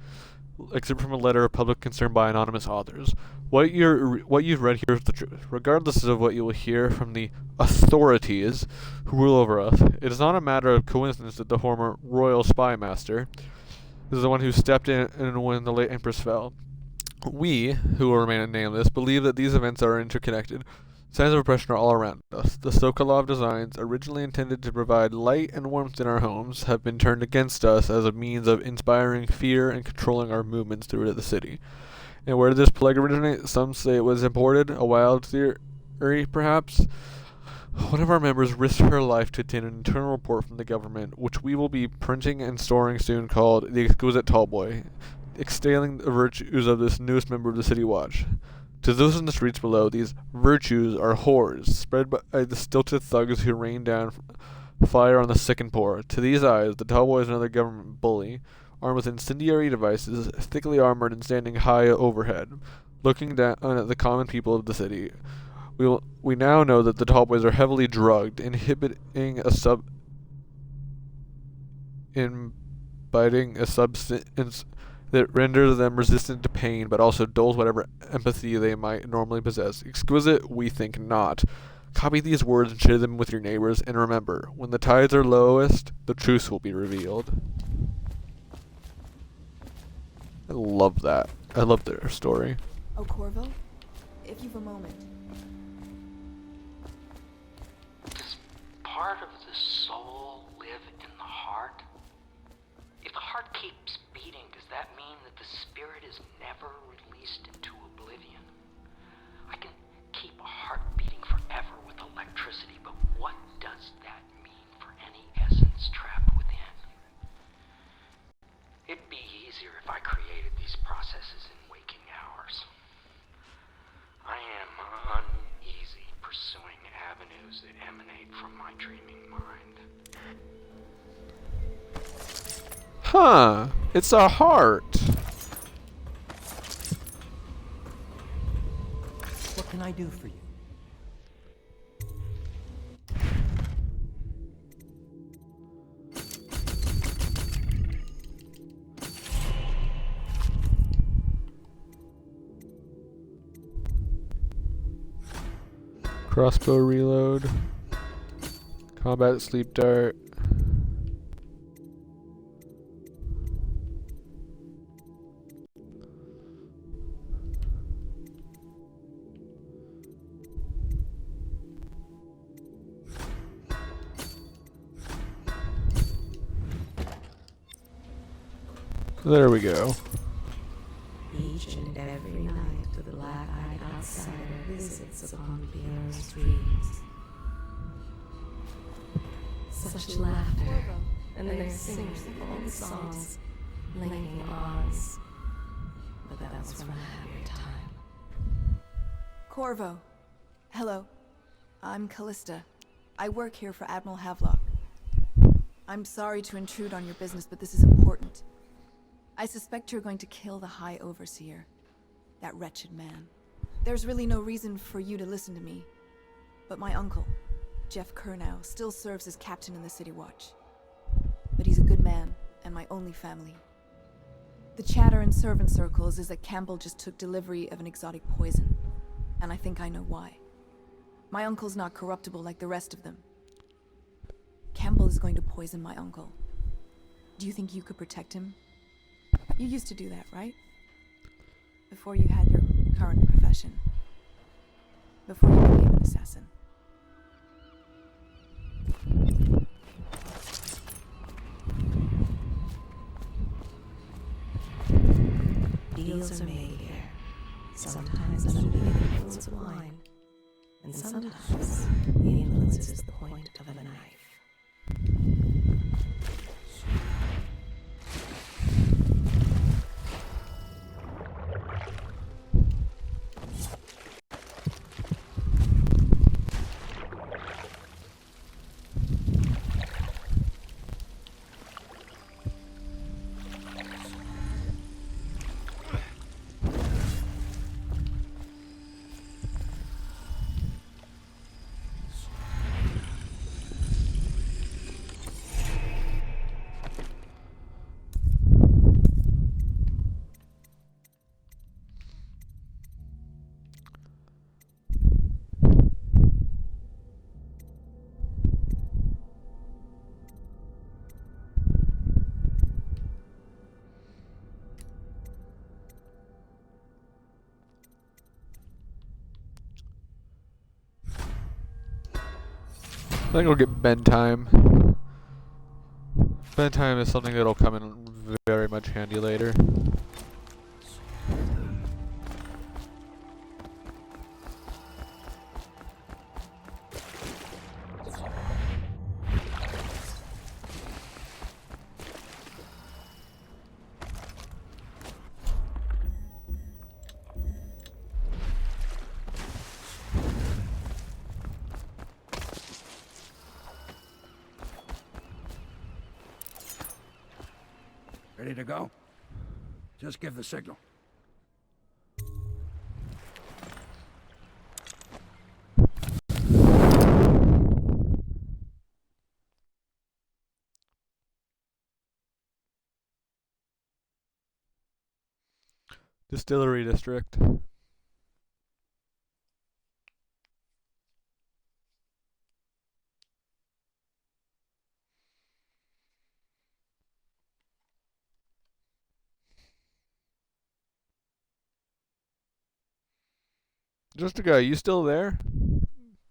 Excerpt from a letter of public concern by anonymous authors. What you've read here is the truth. Regardless of what you will hear from the authorities who rule over us, it is not a matter of coincidence that the former royal spy master is the one who stepped in when the late Empress fell. We, who will remain nameless, believe that these events are interconnected. Signs of oppression are all around us. The Sokolov designs, originally intended to provide light and warmth in our homes, have been turned against us as a means of inspiring fear and controlling our movements through the city. And where did this plague originate? Some say it was imported, a wild theory perhaps. One of our members risked her life to obtain an internal report from the government, which we will be printing and storing soon, called The Exquisite Tallboy, extolling the virtues of this newest member of the City Watch. To those in the streets below, these virtues are horrors, spread by the stilted thugs who rain down fire on the sick and poor. To these eyes, the Tallboy is another government bully, armed with incendiary devices, thickly armored and standing high overhead, looking down at the common people of the city. We now know that the Tallboys are heavily drugged, imbibing a substance that renders them resistant to pain, but also dulls whatever empathy they might normally possess. Exquisite, we think not. Copy these words and share them with your neighbors, and remember, when the tides are lowest, the truth will be revealed. I love that. I love their story. Oh, Corvo, if you've a moment. Does part of the soul live in the heart? If the heart keeps beating, does that mean that the spirit is never released into oblivion? I can keep a heart beating forever easier if I created these processes in waking hours. I am uneasy pursuing avenues that emanate from my dreaming mind. Huh. It's a heart. What can I do for you? Crossbow reload. Combat sleep dart. There we go. Each and every night the black-eyed outsider visits upon Pierre's dreams. Such laughter, and their singers of old songs, linking odds. But that was from a happier time. Corvo. Hello. I'm Callista. I work here for Admiral Havelock. I'm sorry to intrude on your business, but this is important. I suspect you're going to kill the High Overseer. That wretched man. There's really no reason for you to listen to me. But my uncle, Jeff Kernow, still serves as captain in the City Watch. But he's a good man, and my only family. The chatter in servant circles is that Campbell just took delivery of an exotic poison. And I think I know why. My uncle's not corruptible like the rest of them. Campbell is going to poison my uncle. Do you think you could protect him? You used to do that, right? Before you had your current profession. Before you became an assassin. Deals are made here. Sometimes under the influence of wine. And sometimes the influence is the point of a knife. I think we'll get bedtime. Bedtime is something that'll come in very much handy later. Ready to go? Just give the signal. Distillery district. Just a guy, you still there?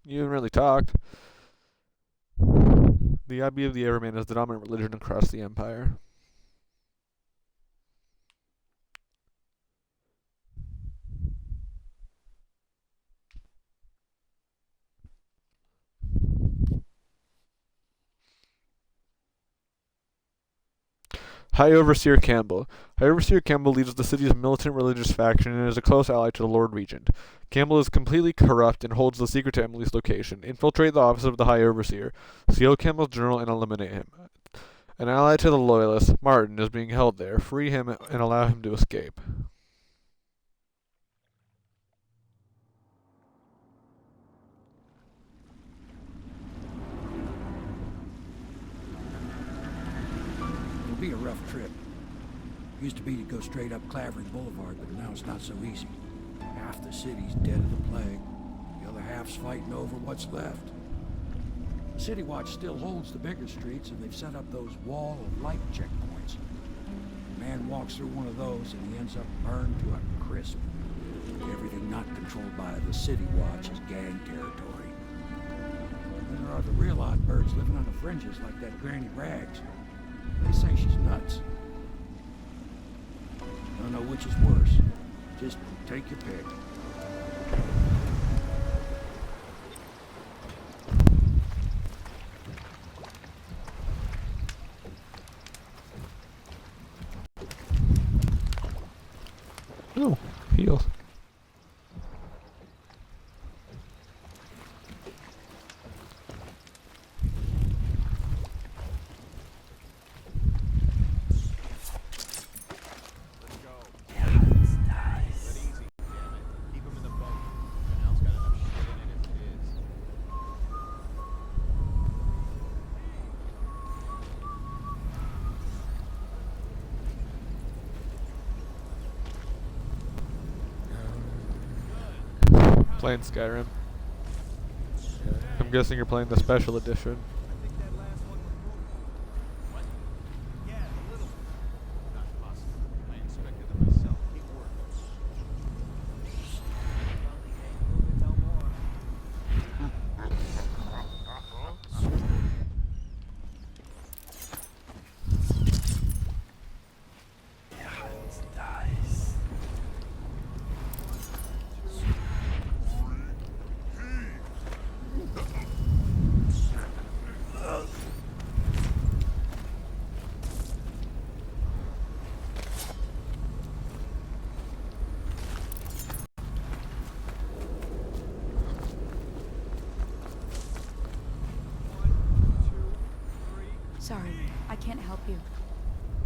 You haven't really talked. The Abbey of the Everman is the dominant religion across the Empire. High Overseer Campbell. High Overseer Campbell leads the city's militant religious faction and is a close ally to the Lord Regent. Campbell is completely corrupt and holds the secret to Emily's location. Infiltrate the office of the High Overseer. Steal Campbell's journal and eliminate him. An ally to the Loyalists, Martin, is being held there. Free him and allow him to escape. It'll be a rough trip. Used to be to go straight up Clavering Boulevard, but now it's not so easy. Half the city's dead of the plague. The other half's fighting over what's left. City Watch still holds the bigger streets, and they've set up those wall of light checkpoints. A man walks through one of those, and he ends up burned to a crisp. Everything not controlled by the City Watch is gang territory. Then there are the real odd birds living on the fringes, like that Granny Rags. They say she's nuts. I don't know which is worse. Just take your pick. Oh, heal. Playing Skyrim. I'm guessing you're playing the special edition. Sorry, I can't help you.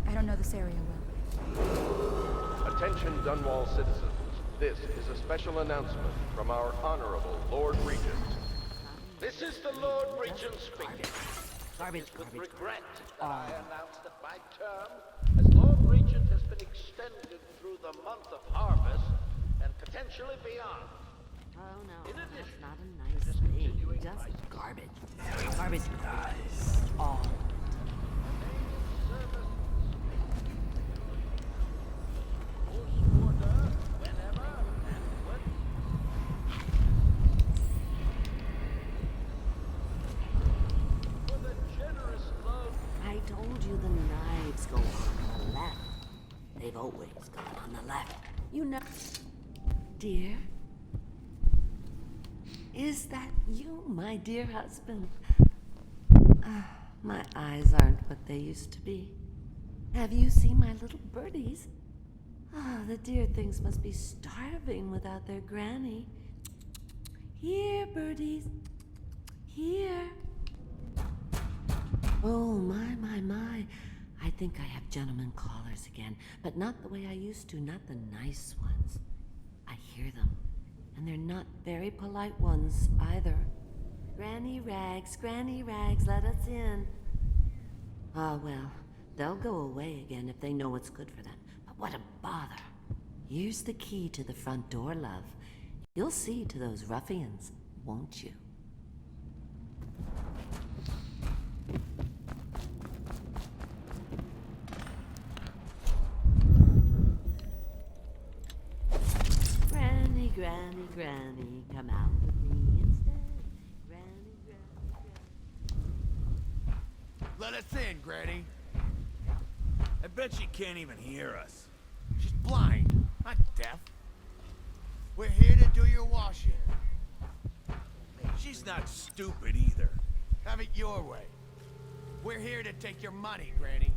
I don't know this area well. Attention Dunwall citizens. This is a special announcement from our Honorable Lord Regent. This is the Lord Regent speaking. Garbage, With garbage, regret that I announce that my term as Lord Regent has been extended through the month of harvest and potentially beyond. Oh no, In addition, that's not a nice thing. Just garbage. Garbage, nice. All. I told you the knives go on the left. They've always gone on the left. You know. Dear? Is that you, my dear husband? My eyes aren't what they used to be. Have you seen my little birdies? The dear things must be starving without their granny. Here, birdies. Here. Oh, my. I think I have gentlemen callers again, but not the way I used to, not the nice ones. I hear them, and they're not very polite ones either. Granny Rags, let us in. Ah, well, they'll go away again if they know what's good for them. But what a bother. Here's the key to the front door, love. You'll see to those ruffians, won't you? Granny, come out with me instead. Granny. Let us in, Granny. I bet she can't even hear us. She's blind, not deaf. We're here to do your washing. She's not stupid either. Have it your way. We're here to take your money, Granny.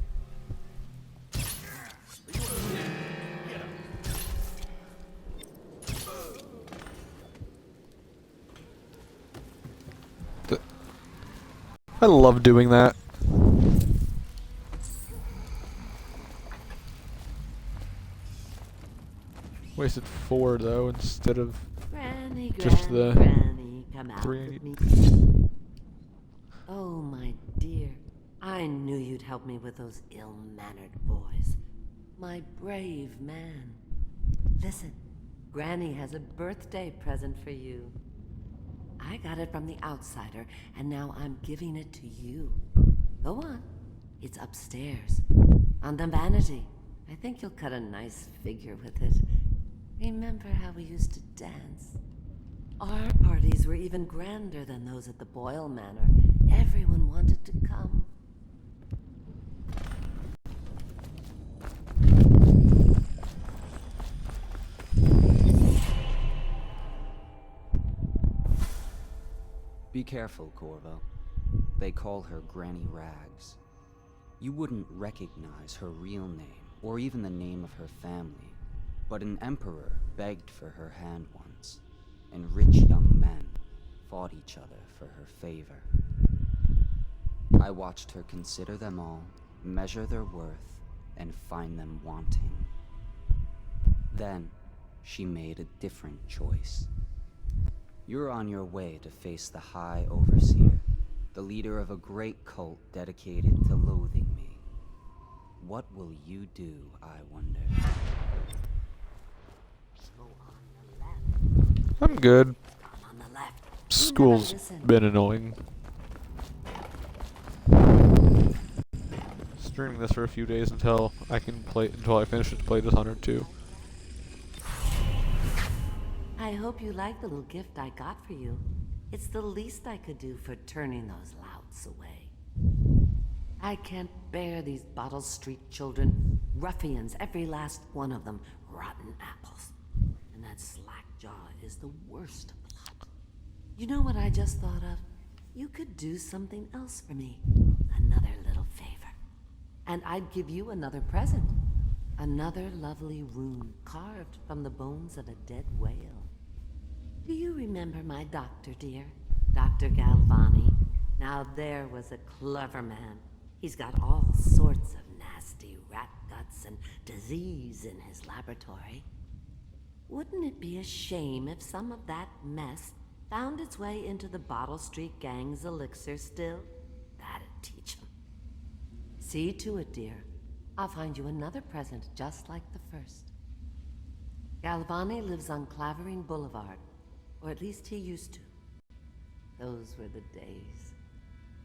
I love doing that. Wasted 4 though instead of Granny, just Granny, the Granny, come out 3 I with need. me. Oh, my dear. I knew you'd help me with those ill-mannered boys. My brave man. Listen, Granny has a birthday present for you. I got it from the outsider, and now I'm giving it to you. Go on. It's upstairs. On the vanity. I think you'll cut a nice figure with it. Remember how we used to dance? Our parties were even grander than those at the Boyle Manor. Everyone wanted to come. Be careful, Corvo. They call her Granny Rags. You wouldn't recognize her real name, or even the name of her family, but an emperor begged for her hand once, and rich young men fought each other for her favor. I watched her consider them all, measure their worth, and find them wanting. Then, she made a different choice. You're on your way to face the High Overseer, the leader of a great cult dedicated to loathing me. What will you do, I wonder? I'm good. On the left. School's been annoying. Streaming this for a few days until I finish it to play Dishonored 2. I hope you like the little gift I got for you. It's the least I could do for turning those louts away. I can't bear these Bottle Street children. Ruffians, every last one of them. Rotten apples. And that slack-jaw is the worst lot. You know what I just thought of? You could do something else for me. Another little favor. And I'd give you another present. Another lovely rune carved from the bones of a dead whale. Do you remember my doctor, dear? Dr. Galvani? Now there was a clever man. He's got all sorts of nasty rat guts and disease in his laboratory. Wouldn't it be a shame if some of that mess found its way into the Bottle Street Gang's elixir still? That'd teach him. See to it, dear. I'll find you another present just like the first. Galvani lives on Clavering Boulevard. Or at least he used to. Those were the days.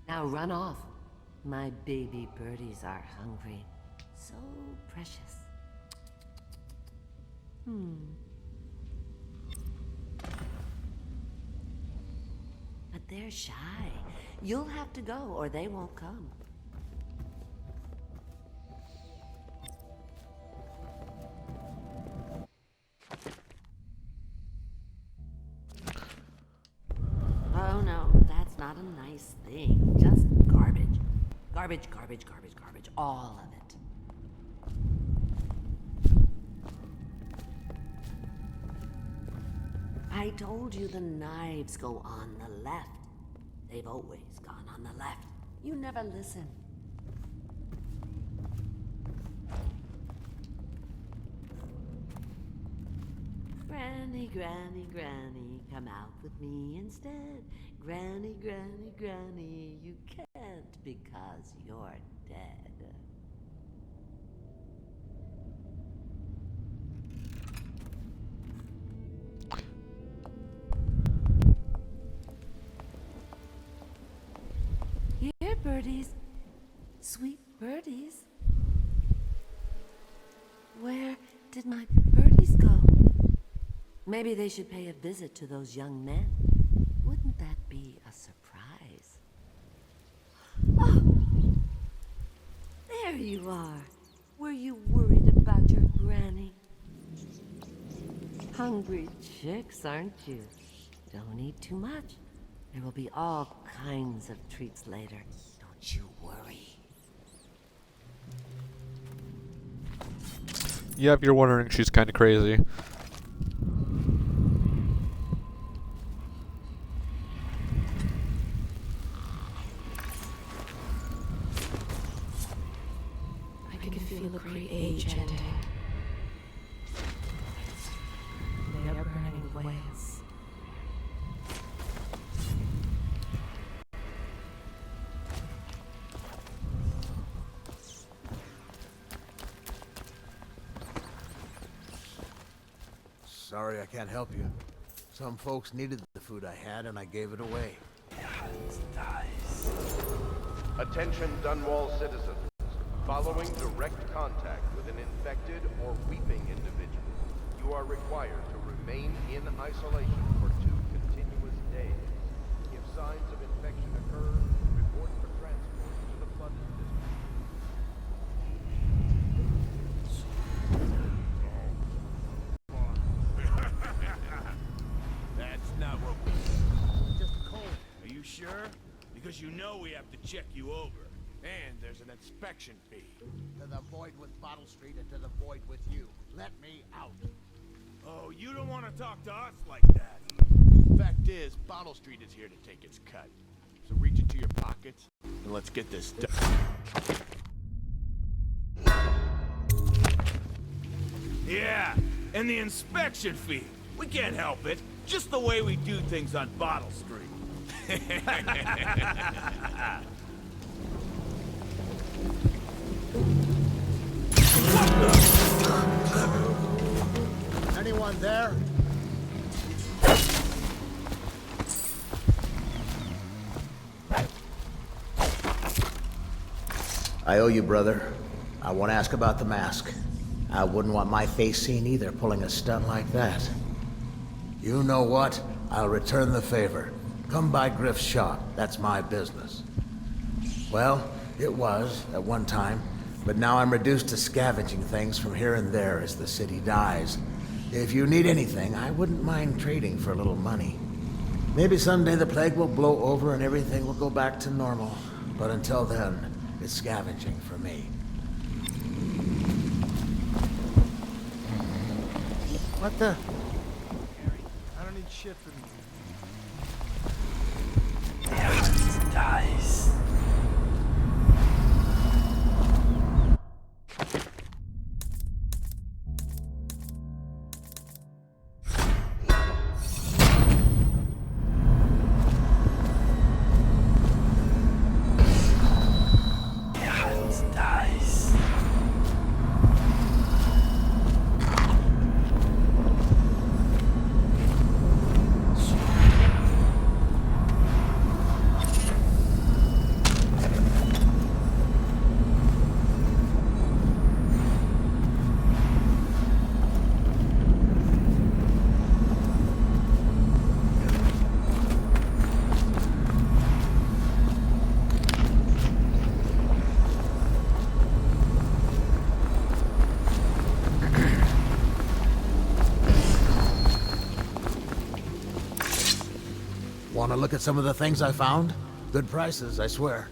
Now run off. My baby birdies are hungry. So precious. But they're shy. You'll have to go or they won't come. Oh no, that's not a nice thing. Just garbage. Garbage, garbage, garbage, garbage. All of it. I told you the knives go on the left. They've always gone on the left. You never listen. Granny, Granny, Granny, come out with me instead. Granny, Granny, Granny, you can't because you're dead. Here, birdies. Sweet birdies. Where did my birdies go? Maybe they should pay a visit to those young men. Wouldn't that be a surprise? Oh! There you are. Were you worried about your granny? Hungry chicks, aren't you? Don't eat too much. There will be all kinds of treats later. Don't you worry. Yeah, if you're wondering, she's kind of crazy. great age ending. They are burning whales. Sorry I can't help you. Some folks needed the food I had, and I gave it away. Attention Dunwall citizens. Following direct contact with an infected or weeping individual, you are required to remain in isolation for 2 continuous days. If signs of infection occur, report for transport to the flooded district. That's not what we... Just cold. Are you sure? Because you know we have to check you over. And there's an inspection fee. To the void with Bottle Street and to the void with you. Let me out. Oh, you don't want to talk to us like that. Fact is, Bottle Street is here to take its cut. So reach into your pockets and let's get this done. Yeah, and the inspection fee. We can't help it. Just the way we do things on Bottle Street. Anyone there? I owe you, brother. I won't ask about the mask. I wouldn't want my face seen either, pulling a stunt like that. You know what? I'll return the favor. Come by Griff's shop. That's my business. Well, it was, at one time. But now I'm reduced to scavenging things from here and there as the city dies. If you need anything, I wouldn't mind trading for a little money. Maybe someday the plague will blow over and everything will go back to normal. But until then, it's scavenging for me. What the? I don't need shit from you. Dice. Want to look at some of the things I found? Good prices, I swear.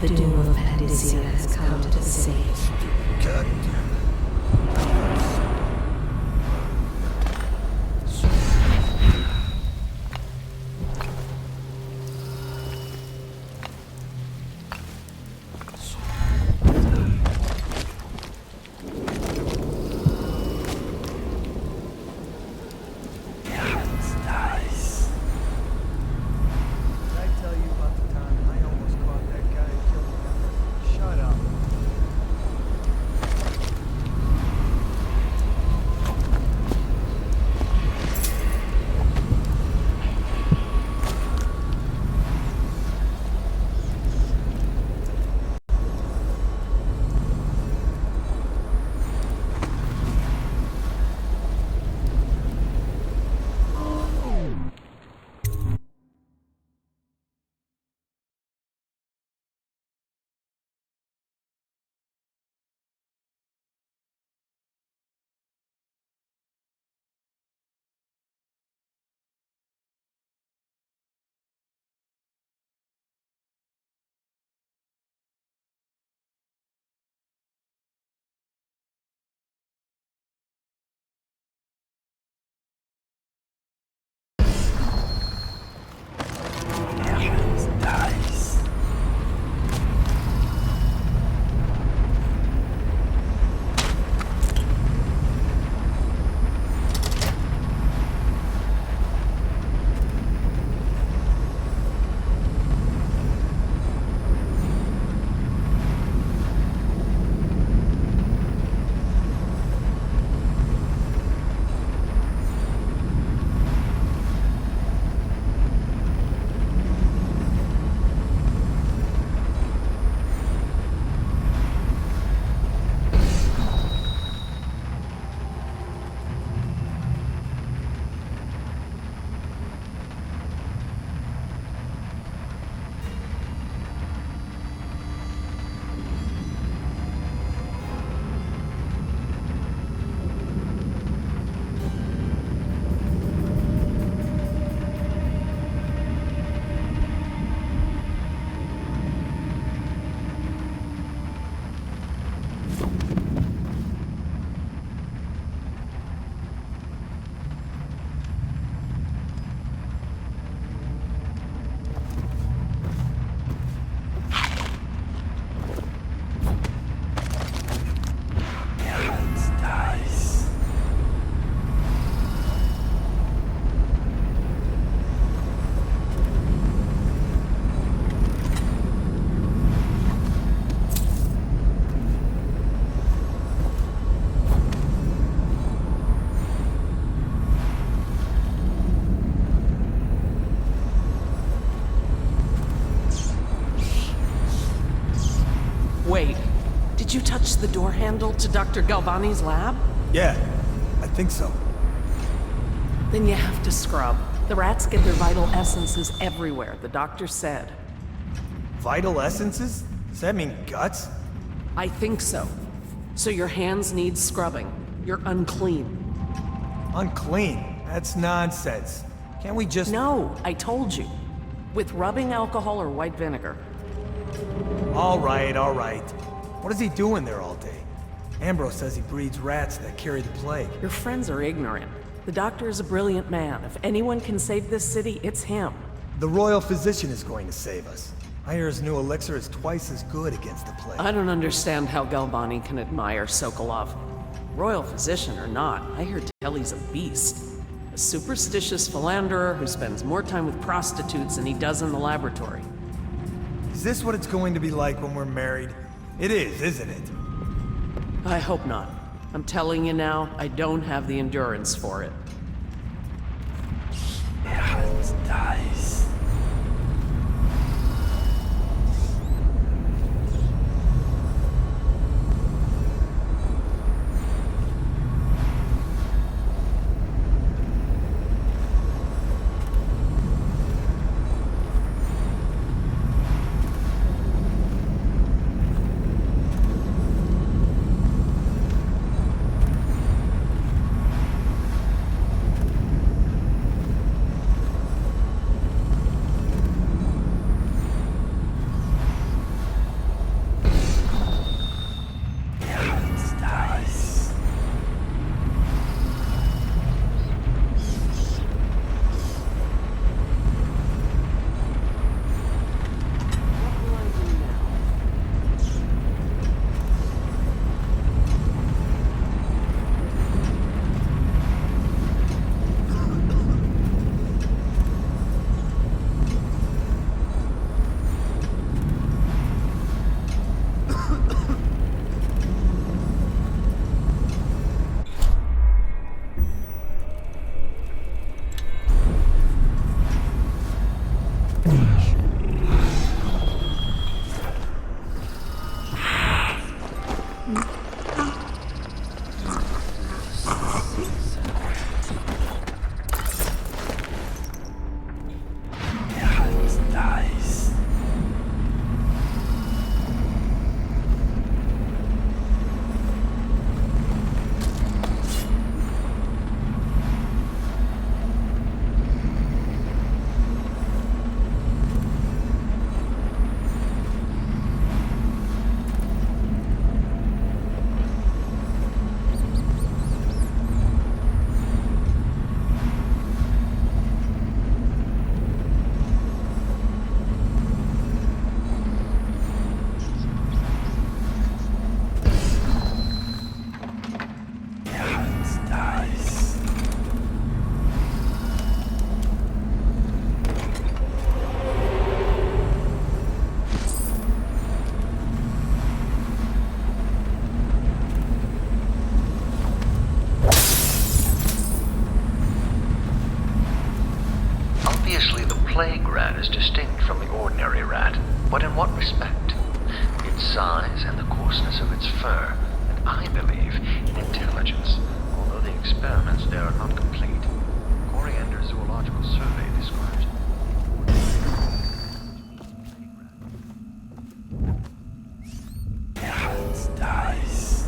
The doom of Pandysia has come to the sage. God. Wait, did you touch the door handle to Dr. Galvani's lab? Yeah, I think so. Then you have to scrub. The rats get their vital essences everywhere, the doctor said. Vital essences? Does that mean guts? I think so. So your hands need scrubbing. You're unclean. Unclean? That's nonsense. Can't we just— No, I told you. With rubbing alcohol or white vinegar. All right, all right. What is he doing there all day? Ambrose says he breeds rats that carry the plague. Your friends are ignorant. The doctor is a brilliant man. If anyone can save this city, it's him. The royal physician is going to save us. I hear his new elixir is twice as good against the plague. I don't understand how Galvani can admire Sokolov. Royal physician or not, I hear tell he's a beast. A superstitious philanderer who spends more time with prostitutes than he does in the laboratory. Is this what it's going to be like when we're married? It is, isn't it? I hope not. I'm telling you now, I don't have the endurance for it. Dice. distinct from the ordinary rat, but in what respect? Its size and the coarseness of its fur, and I believe in intelligence, although the experiments there are not complete. Coriander Zoological Survey describes it. Dice.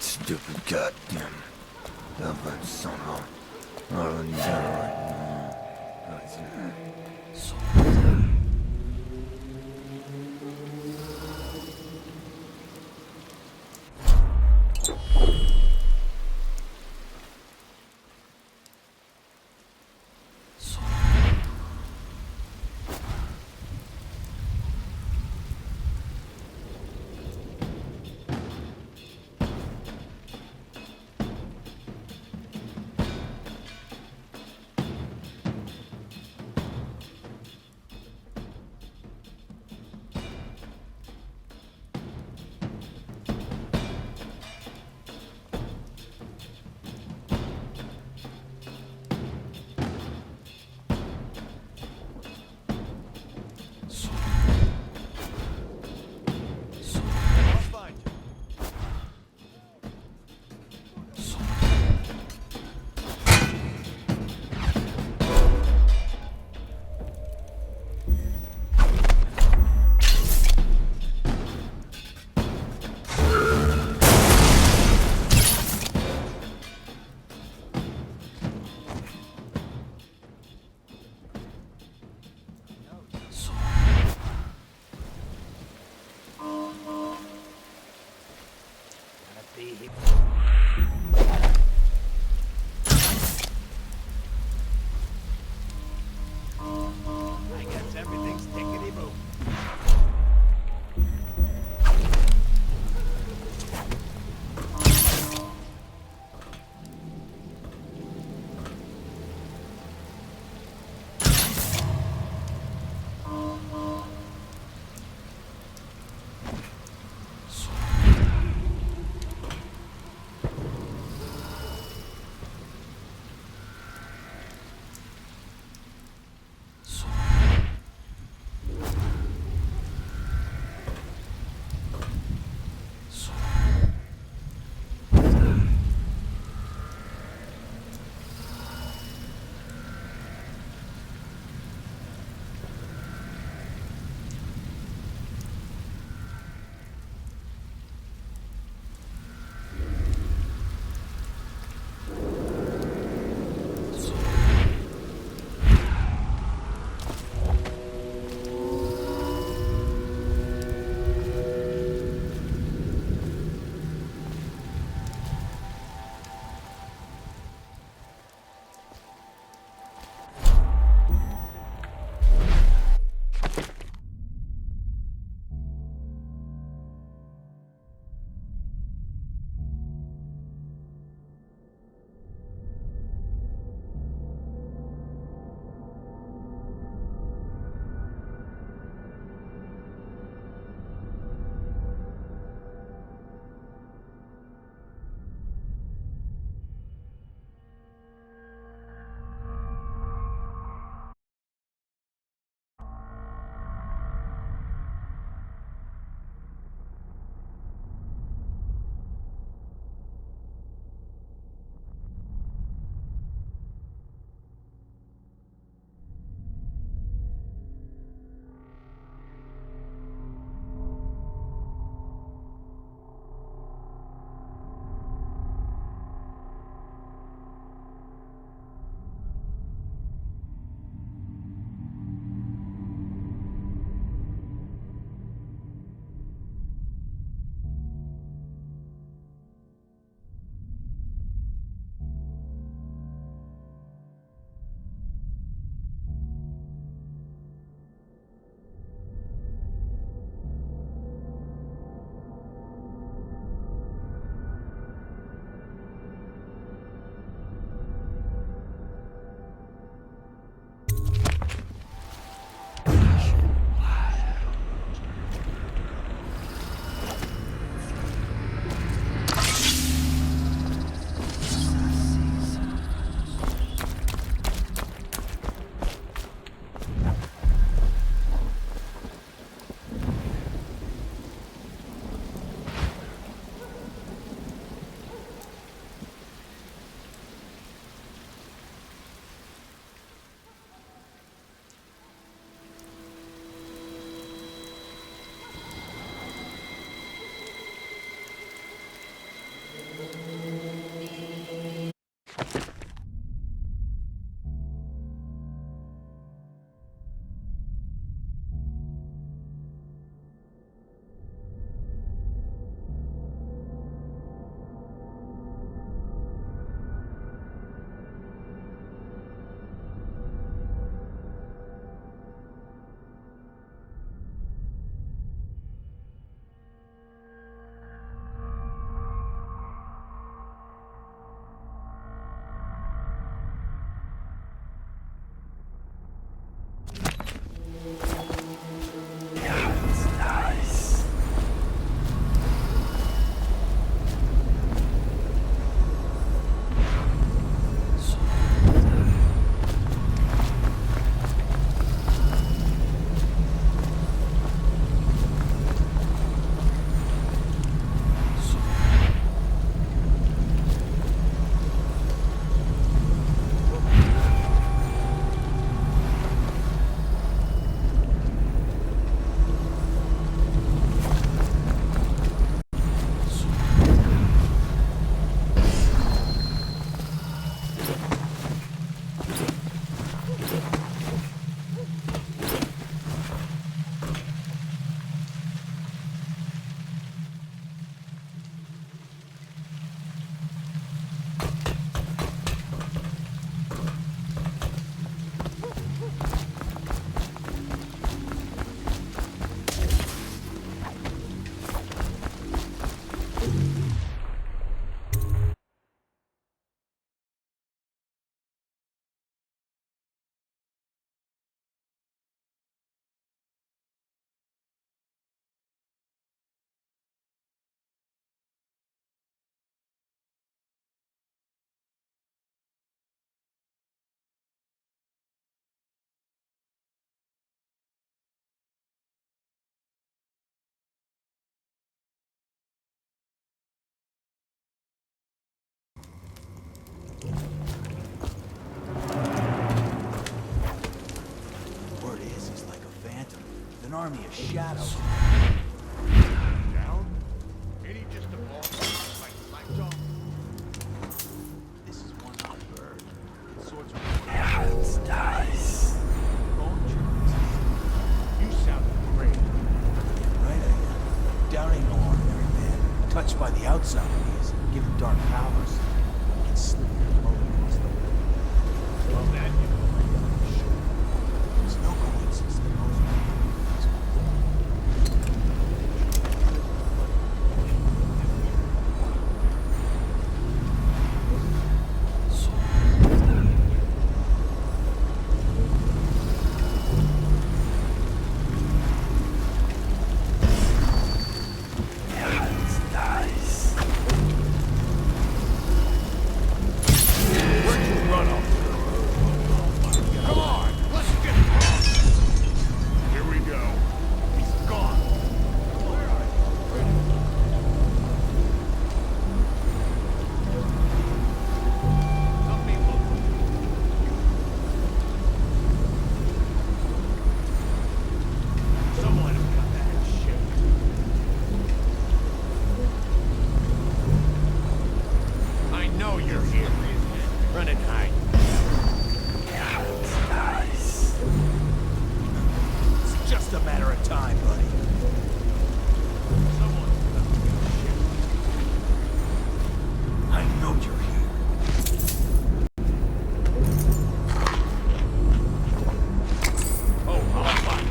Stupid goddamn. That somehow. an army of shadows. Down? Ain't he just a ball like Slackjaw? This is one hot bird. Swords Herald dies. bone germs. You sound great. Right, I am. Down ain't no ordinary man. Touched by the outside, he is. Given dark powers. He can slip your blow across the world. Well, that you It's no coincidence that most Herald dies. Where'd you run off? Come on, let's get it. Here we go. He's gone. Where are you? Some people. Someone got that shit. I know you're here. Run and hide. Herald dies. It's just a matter of time, buddy. Someone's got to get shit. I know you're here. Oh, how fun.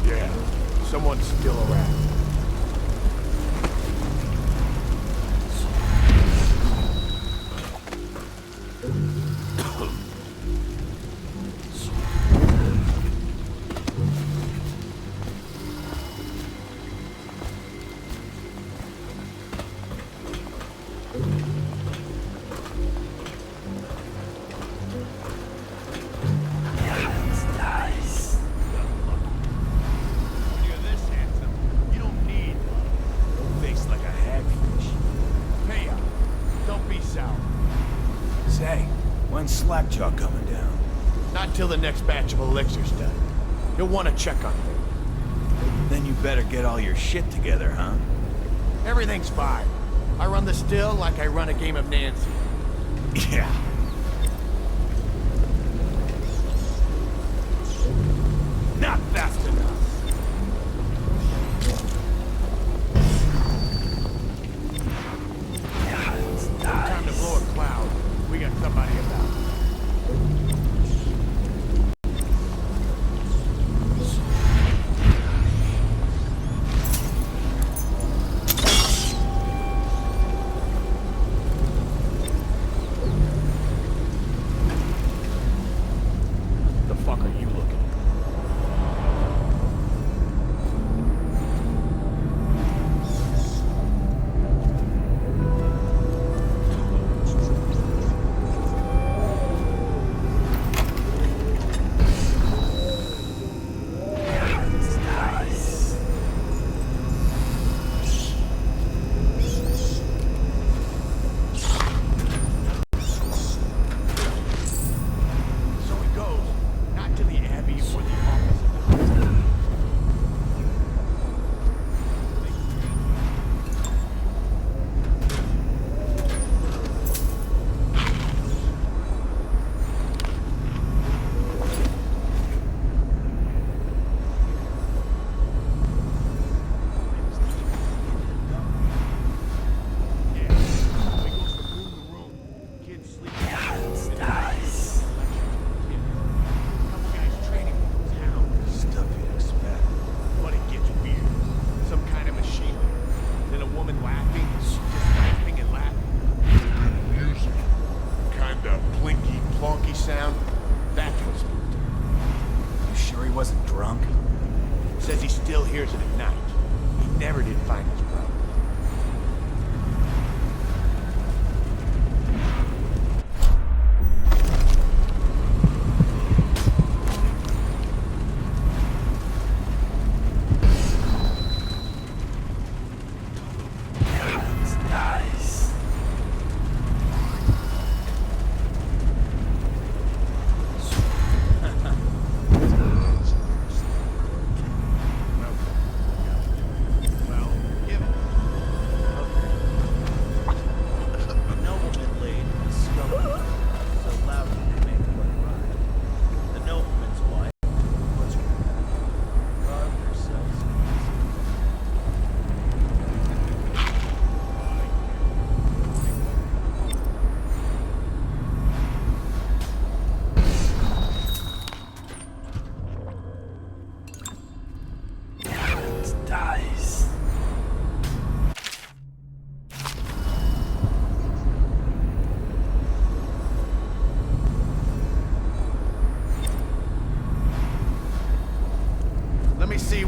Yeah, someone's still around. Herald dies. When you're this handsome, you don't need Face like a hagfish. Hey, don't be sour. Say, when's Slackjaw coming down? Not till the next batch of elixirs done. You'll want to check on things. Then you better get all your shit together, huh? Everything's fine. I run the still like I run a game of Nancy. Yeah. Not fast enough. Herald Time to dies. blow a cloud. We got somebody about. The fuck are you looking at?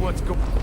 what's going.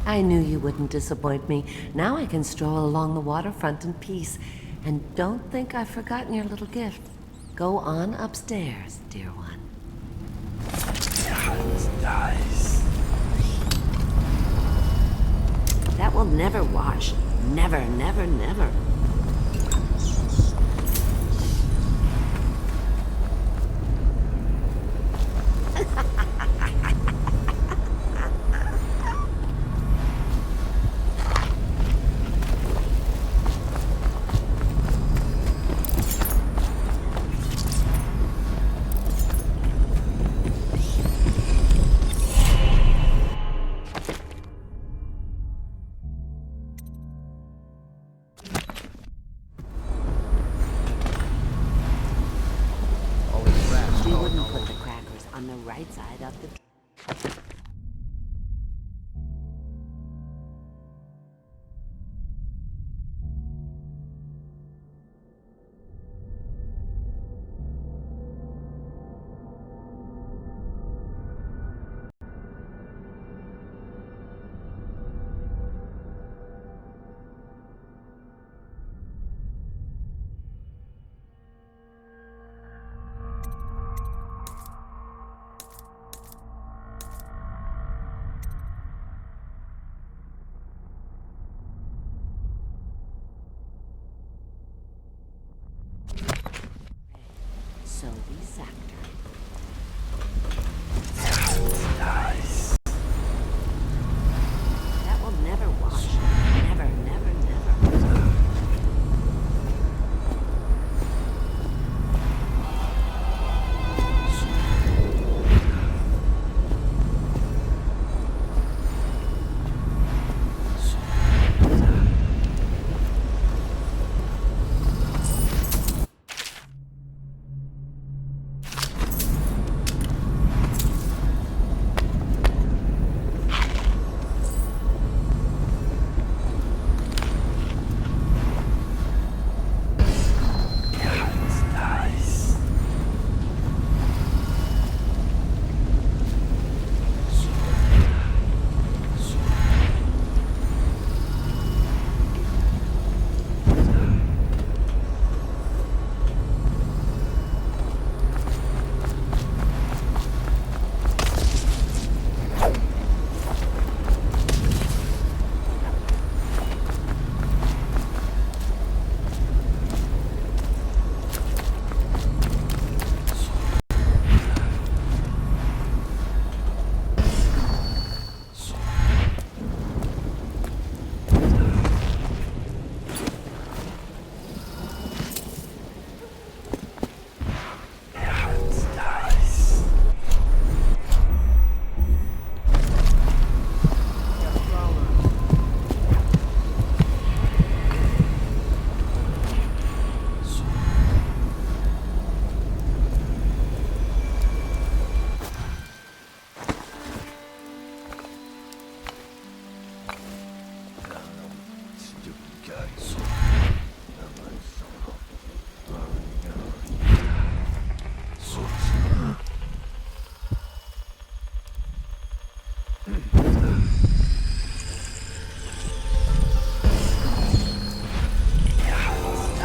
I knew you wouldn't disappoint me. Now I can stroll along the waterfront in peace. And don't think I've forgotten your little gift. Go on upstairs, dear one. Nice. That will never wash. Never, never, never. We wouldn't put the crackers on the right side of the... So we sacked her. Nice. That will never wash. Never, never, never.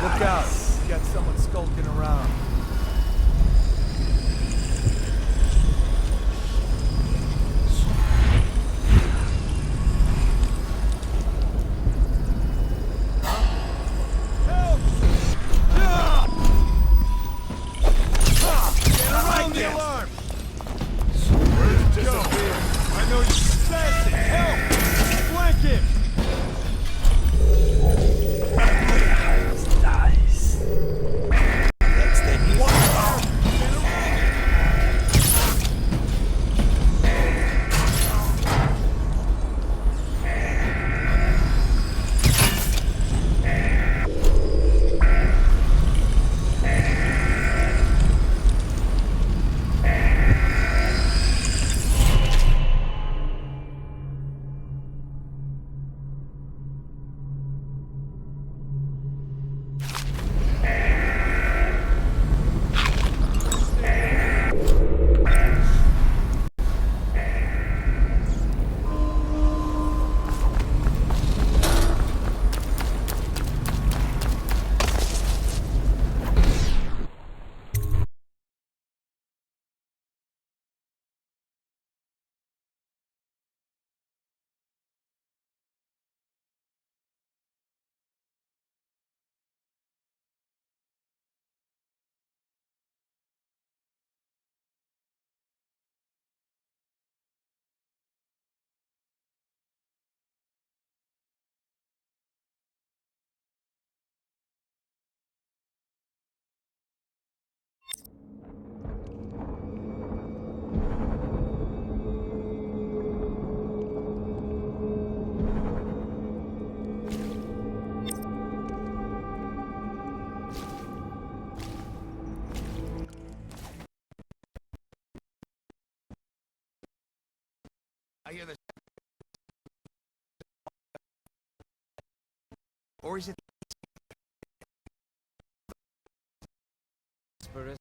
Look out! You got someone skulking around. Or is it spirit?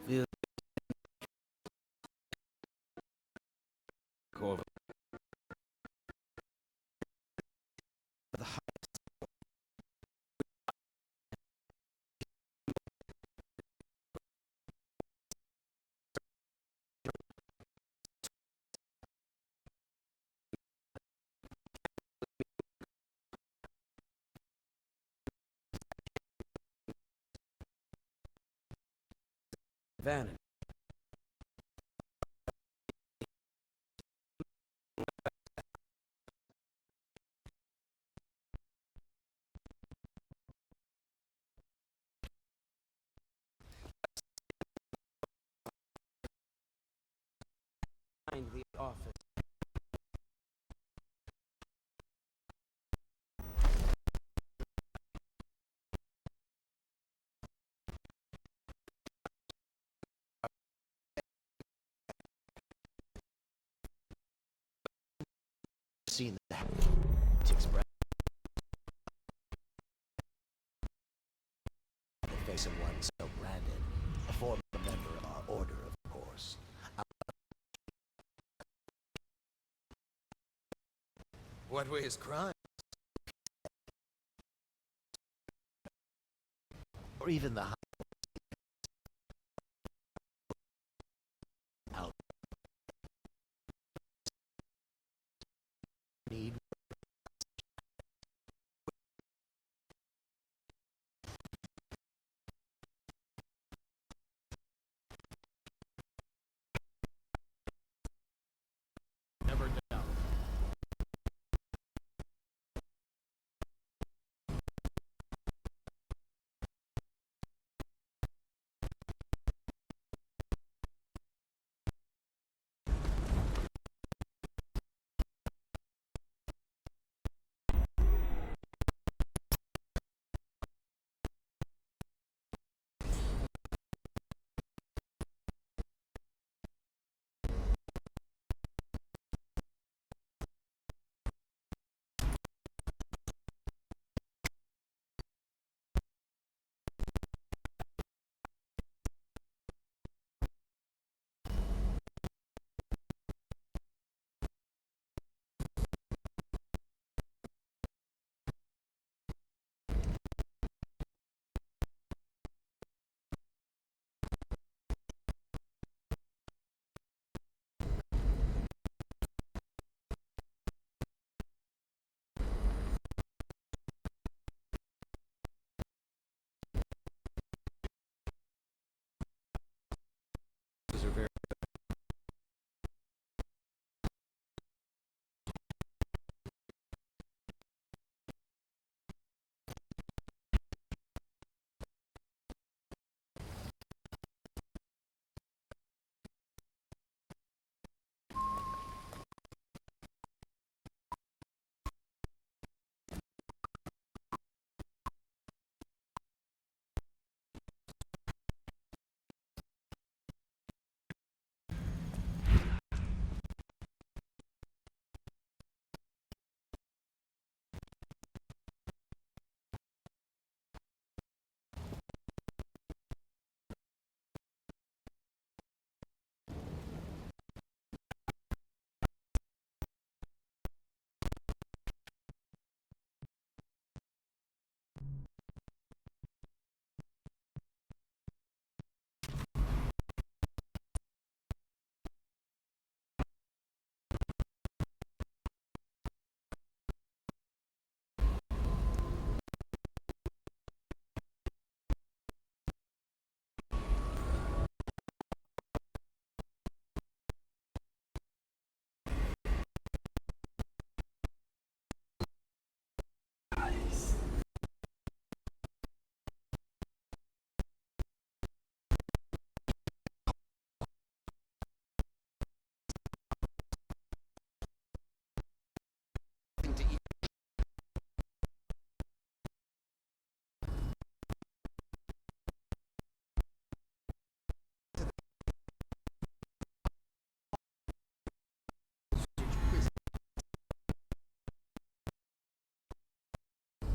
Feel Corvo. The vanity. Find the office. Seen the express the face of one so branded, a former member of our order, of course. What were his crimes? Or even the out need. Never doubt.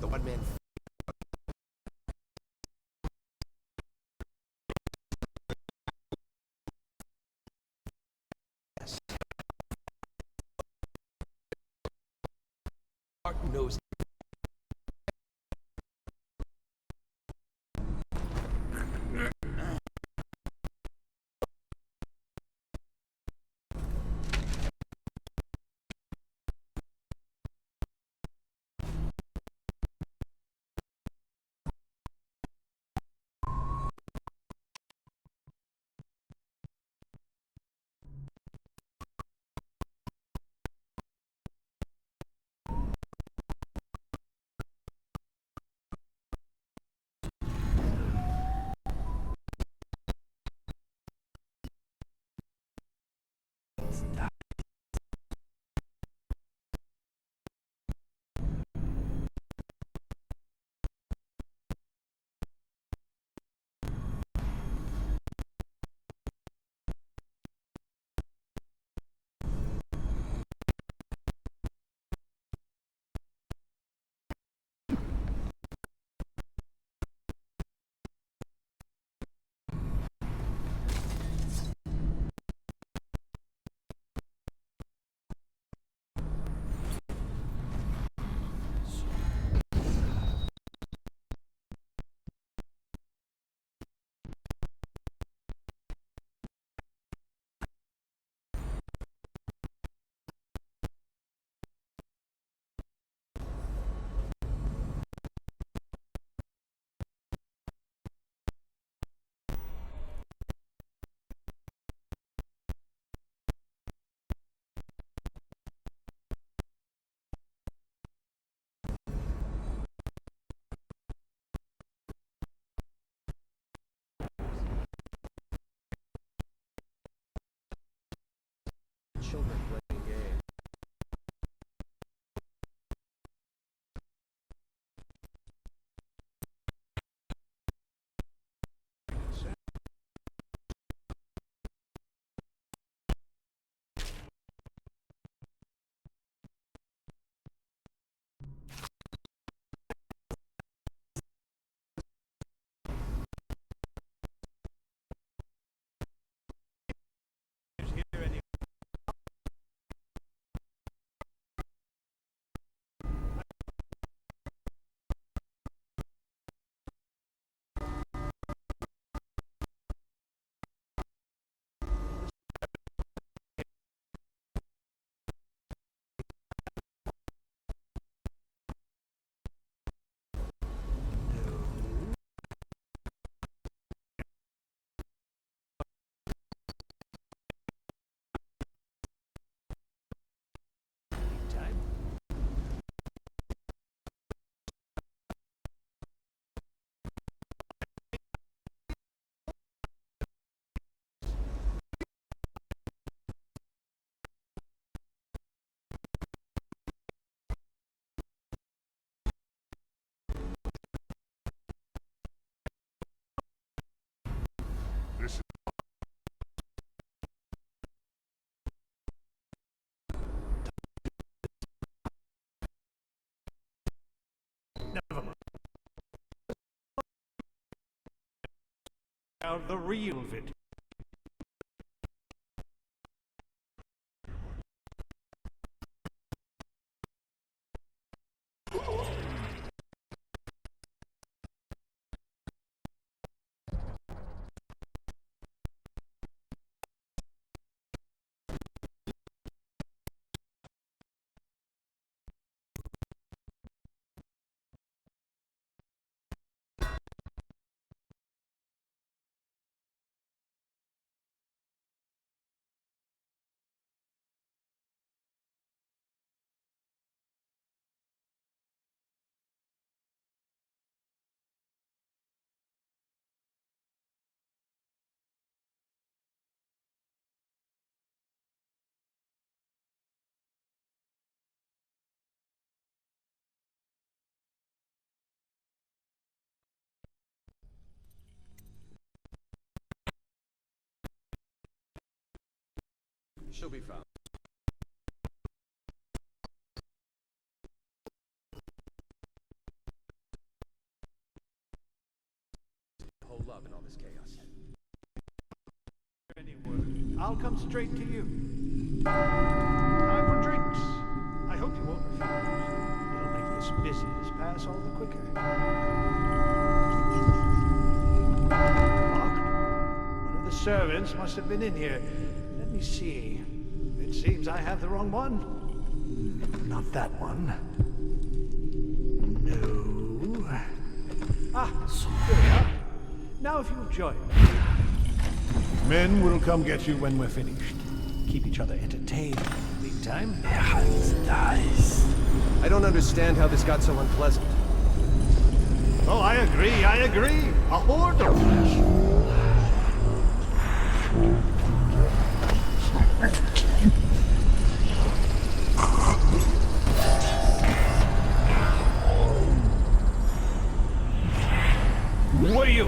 one-man knows. Children playing games. The real vid. She'll be found. I'll come straight to you. Time for drinks. I hope you won't refuse. It'll make this business pass all the quicker. Locked? One of the servants must have been in here. Let me see. It seems I have the wrong one. Not that one. No. Ah, here we are. Now if you'll join me. Men will come get you when we're finished. Keep each other entertained in the meantime. I don't understand how this got so unpleasant. Oh, I agree. A horde of flesh. What are you?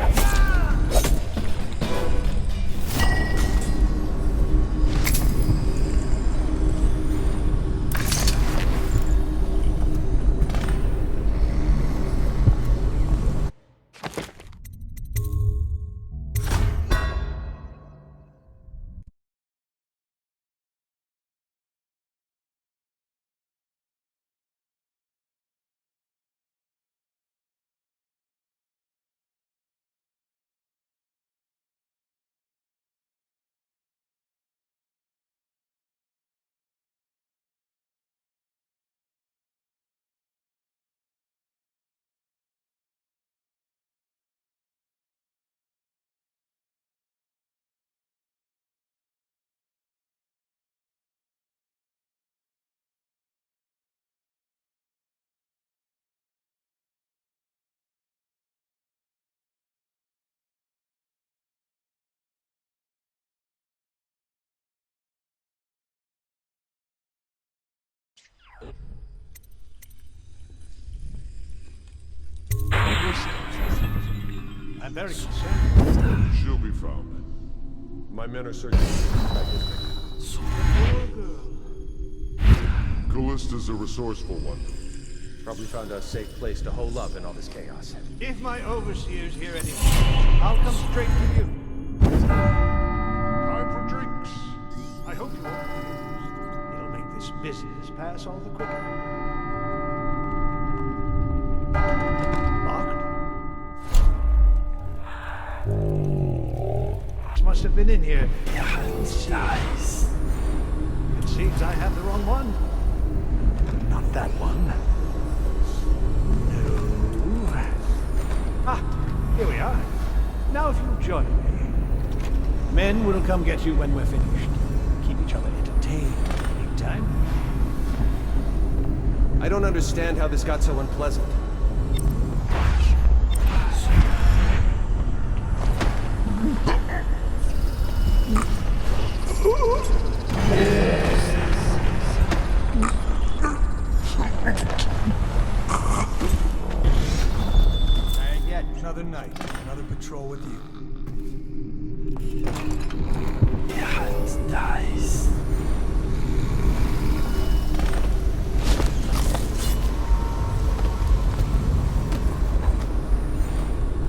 I'm very concerned. She'll be found. My men are searching. Poor girl. Callista's a resourceful one. Probably found a safe place to hole up in all this chaos. If my overseers hear anything, I'll come straight to you. Time for drinks. I hope you won't refuse. It'll make this business pass all the quicker. Locked? This must have been in here. Nice. It seems I have the wrong one. Not that one. No. Ah, here we are. Now if you'll join me. Men will come get you when we're finished. Keep each other entertained in the meantime. I don't understand how this got so unpleasant. And yet another night, another patrol with you. Nice.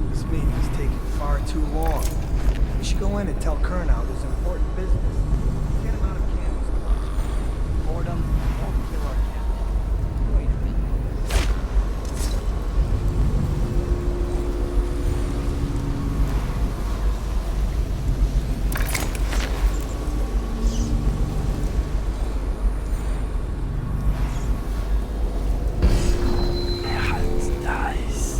This meeting's taking far too long. We should go in and tell Kurnow there's important business. Get him out of Campbell's club. Boredom won't kill our captain. Wait a minute. Nice.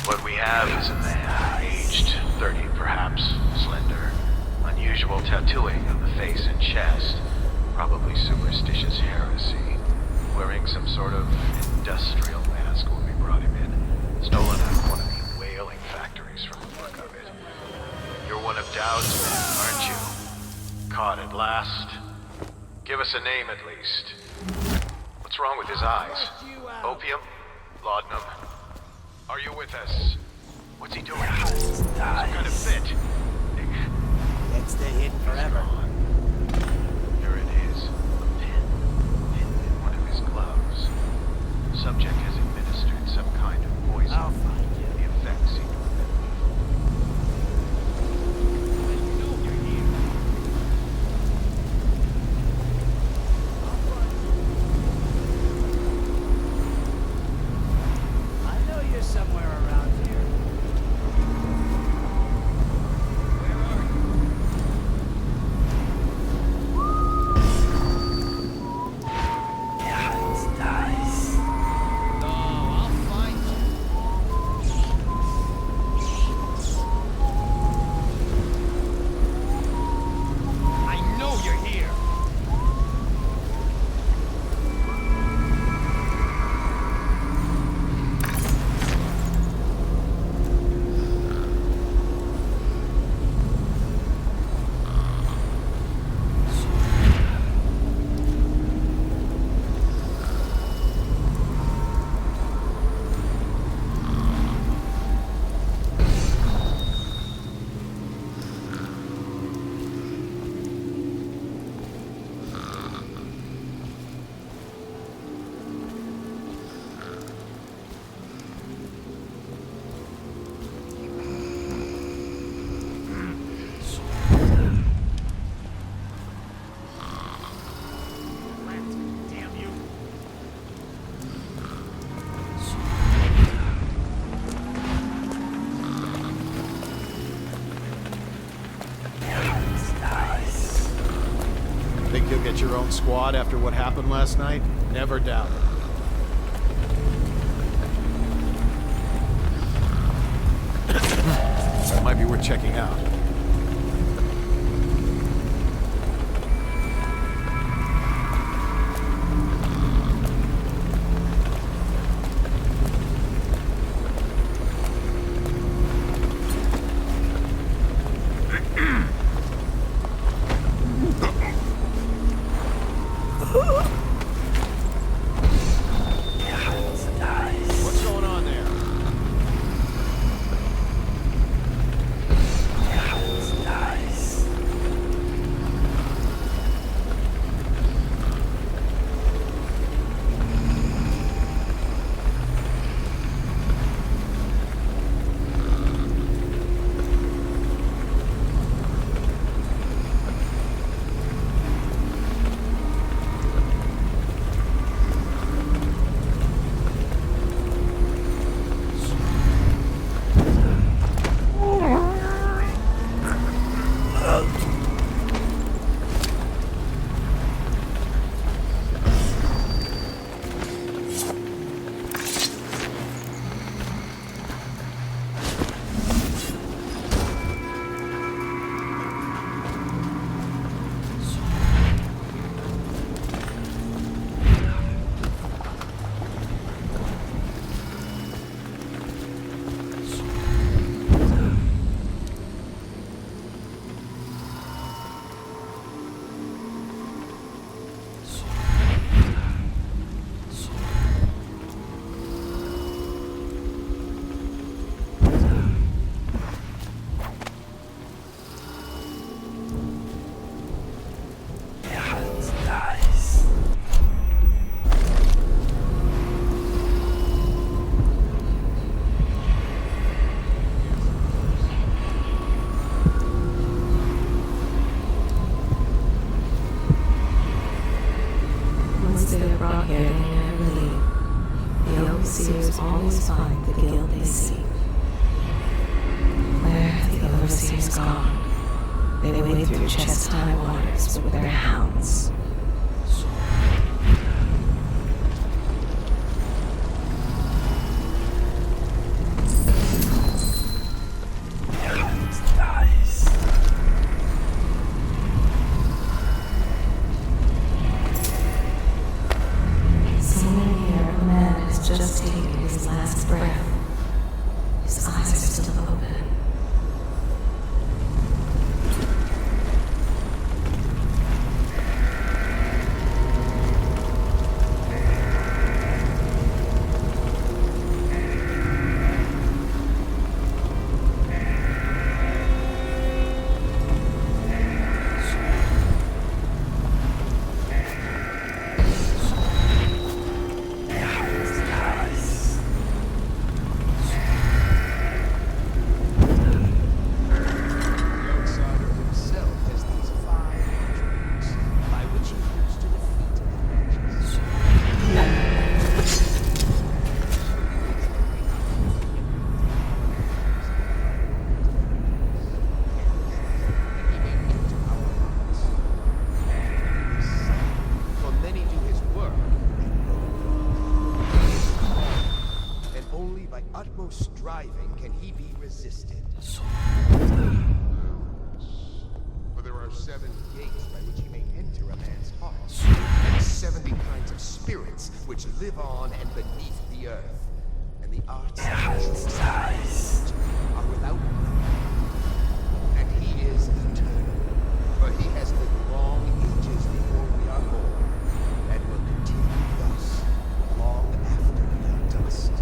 What we have is a man, aged 30 perhaps, slender, unusual tattooing on the face and chest, probably superstitious heresy, wearing some sort of industrial mask when we brought him in, stolen out of one of the whaling factories from the look of it. You're one of Dowd's men, aren't you? Caught at last. Give us a name at least. What's wrong with his eyes? Opium? Laudanum? Are you with us? What's he doing? Some kind of fit. Let's stay hidden forever. Here it is. A pin. Hidden in one of his gloves. Subject has administered some kind of poison. I'll find you. The effects seem to have been I know you're somewhere around here. Think you'll get your own squad after what happened last night? Never doubt it. That might be worth checking out. What's going on there? overseers always find the guild they seek. Where have the overseers gone? They wade through chest-high waters with their hounds. taking his last breath. His eyes are still open. Striving can he be resisted. For there are 7 gates by which he may enter a man's heart, and 70 kinds of spirits which live on and beneath the earth, and the arts are without number. And he is eternal, for he has lived long ages before we are born, and will continue thus long after we are dust.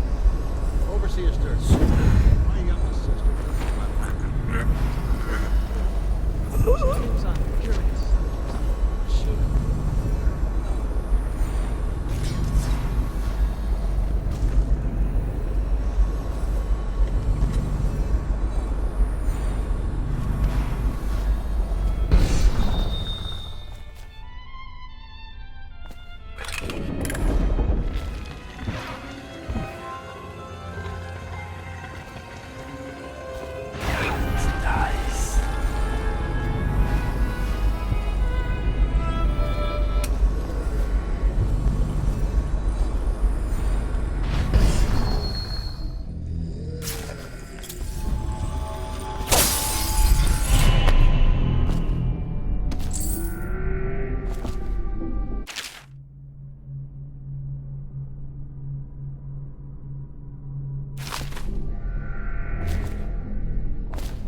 Overseer Sturgis, my youngest sister. Seems I'm curious.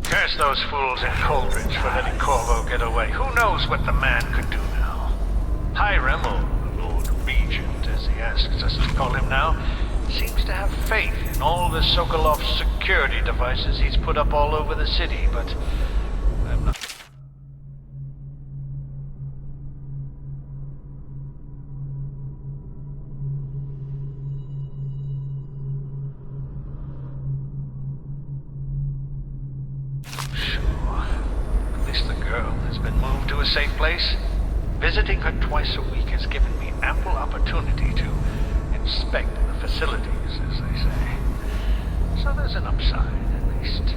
Curse those fools in Coldridge for letting Corvo get away. Who knows what the man could do now? Hiram, or Lord Regent, as he asks us to call him now, seems to have faith in all the Sokolov security devices he's put up all over the city, but I'm not... to a safe place. Visiting her twice a week has given me ample opportunity to inspect the facilities, as they say. So there's an upside, at least.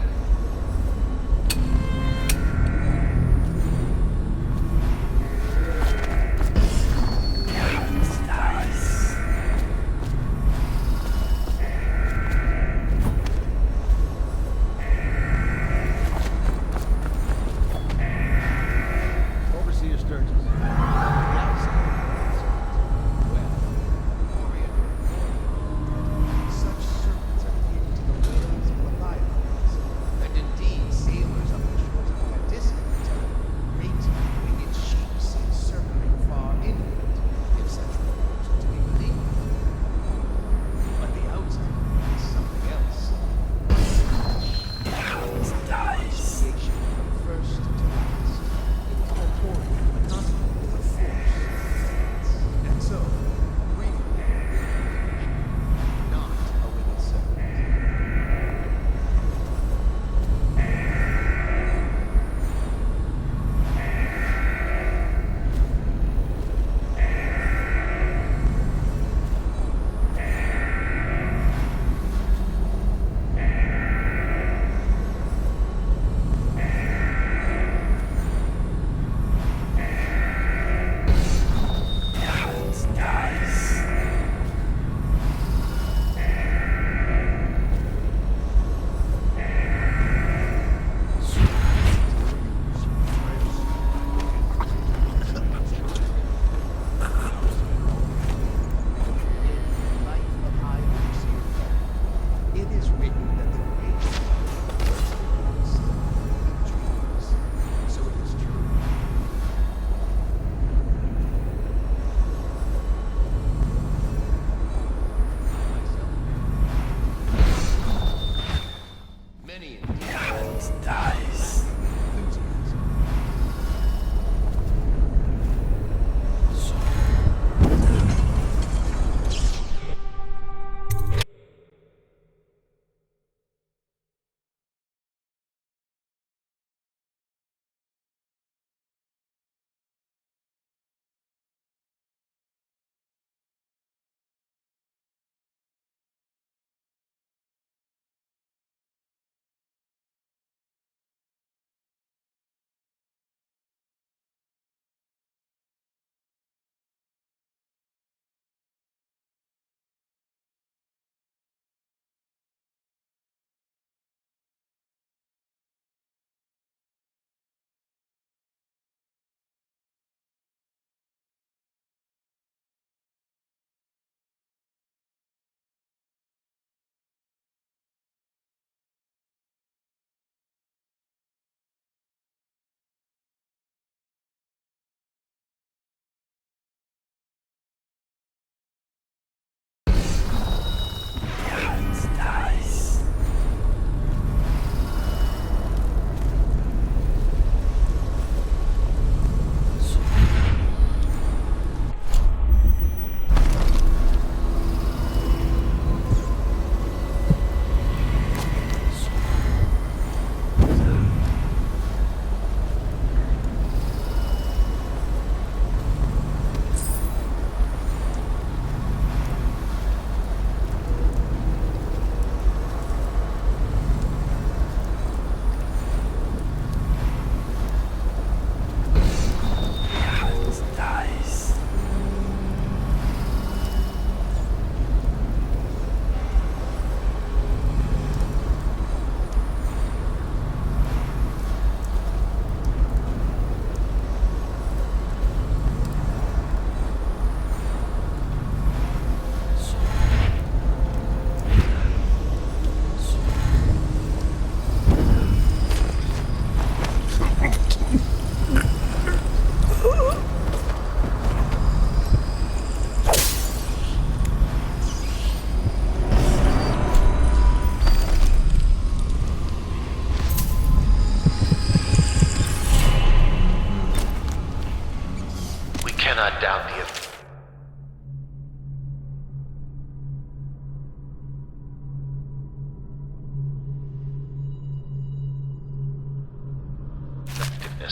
cannot doubt the effectiveness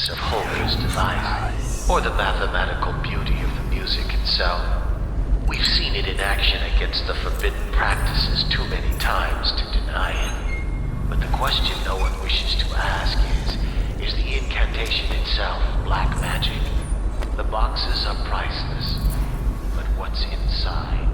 of Holger's device, or the mathematical beauty of the music itself. We've seen it in action against the forbidden practices too many times to deny it. But the question no one wishes to ask is the incantation itself black magic? The boxes are priceless, but what's inside?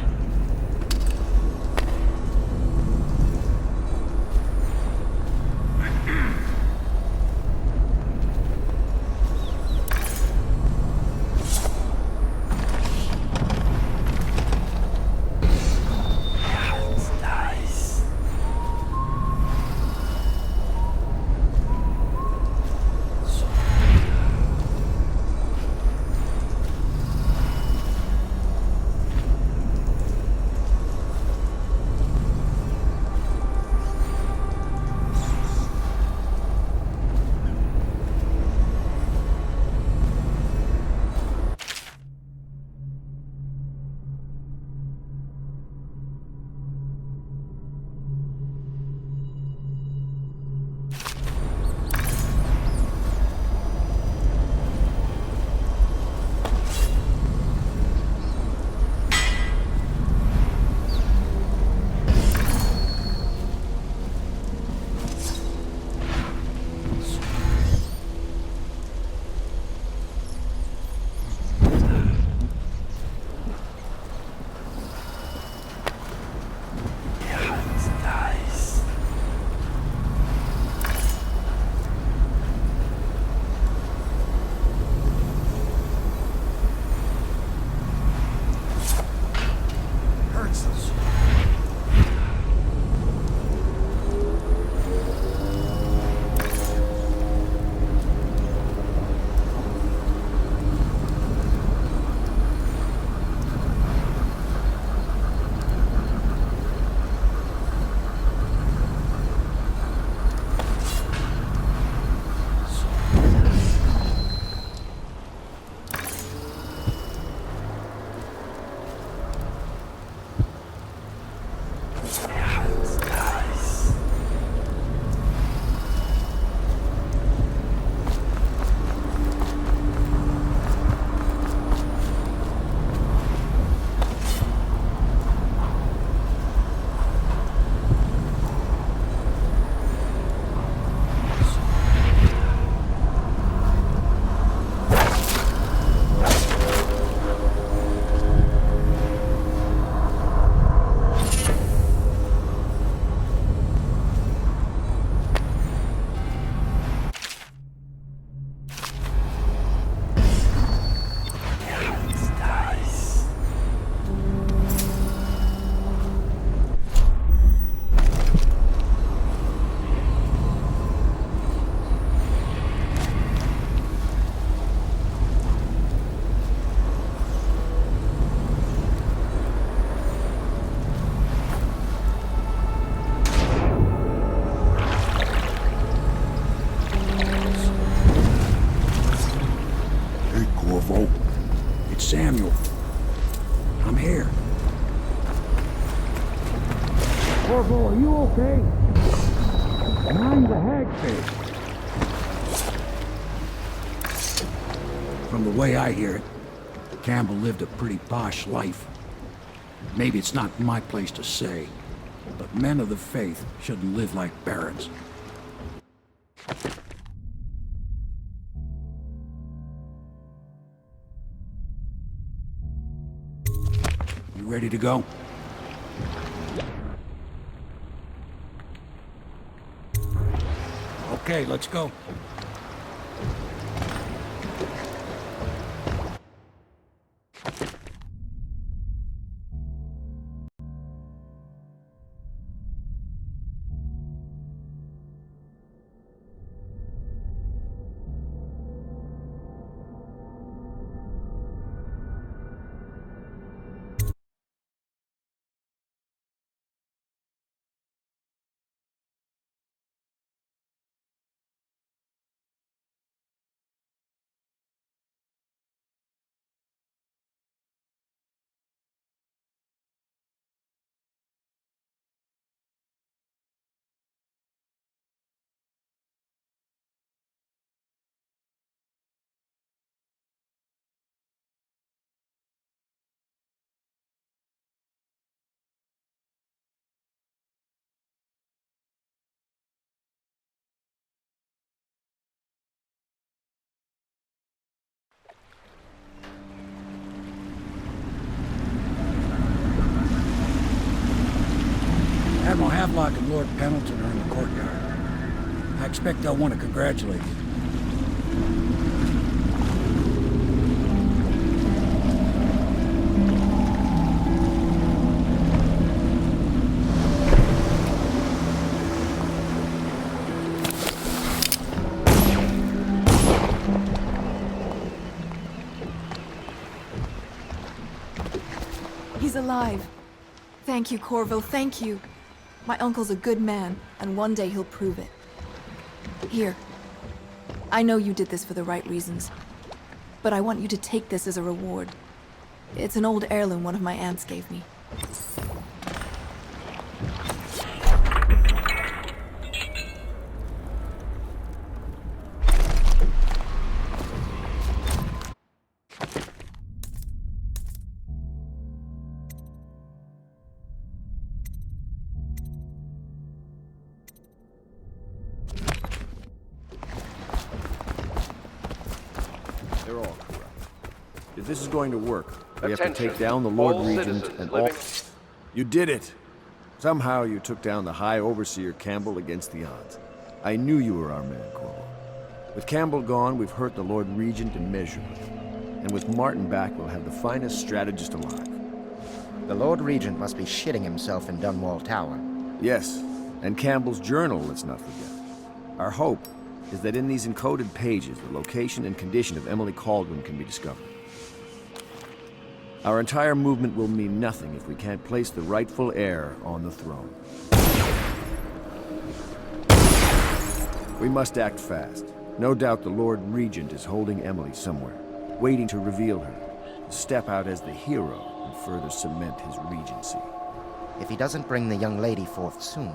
Samuel. I'm here. Corvo, are you okay? Mind the hagfish. From the way I hear it, Campbell lived a pretty posh life. Maybe it's not my place to say, but men of the faith shouldn't live like barons. You ready to go? Okay, let's go. Admiral Havelock and Lord Pendleton are in the courtyard. I expect they'll want to congratulate you. He's alive. Thank you, Corvo, thank you. My uncle's a good man, and one day he'll prove it. Here. I know you did this for the right reasons, but I want you to take this as a reward. It's an old heirloom one of my aunts gave me. They're all corrupt. If this is going to work, we have to Attention. take down the Lord All Regent citizens and living- all... You did it! Somehow you took down the High Overseer Campbell against the odds. I knew you were our man, Corvo. With Campbell gone, we've hurt the Lord Regent immeasurably. And with Martin back, we'll have the finest strategist alive. The Lord Regent must be shitting himself in Dunwall Tower. Yes, and Campbell's journal, let's not forget. Our hope is that in these encoded pages, the location and condition of Emily Kaldwin can be discovered. Our entire movement will mean nothing if we can't place the rightful heir on the throne. We must act fast. No doubt the Lord Regent is holding Emily somewhere, waiting to reveal her, to step out as the hero and further cement his regency. If he doesn't bring the young lady forth soon,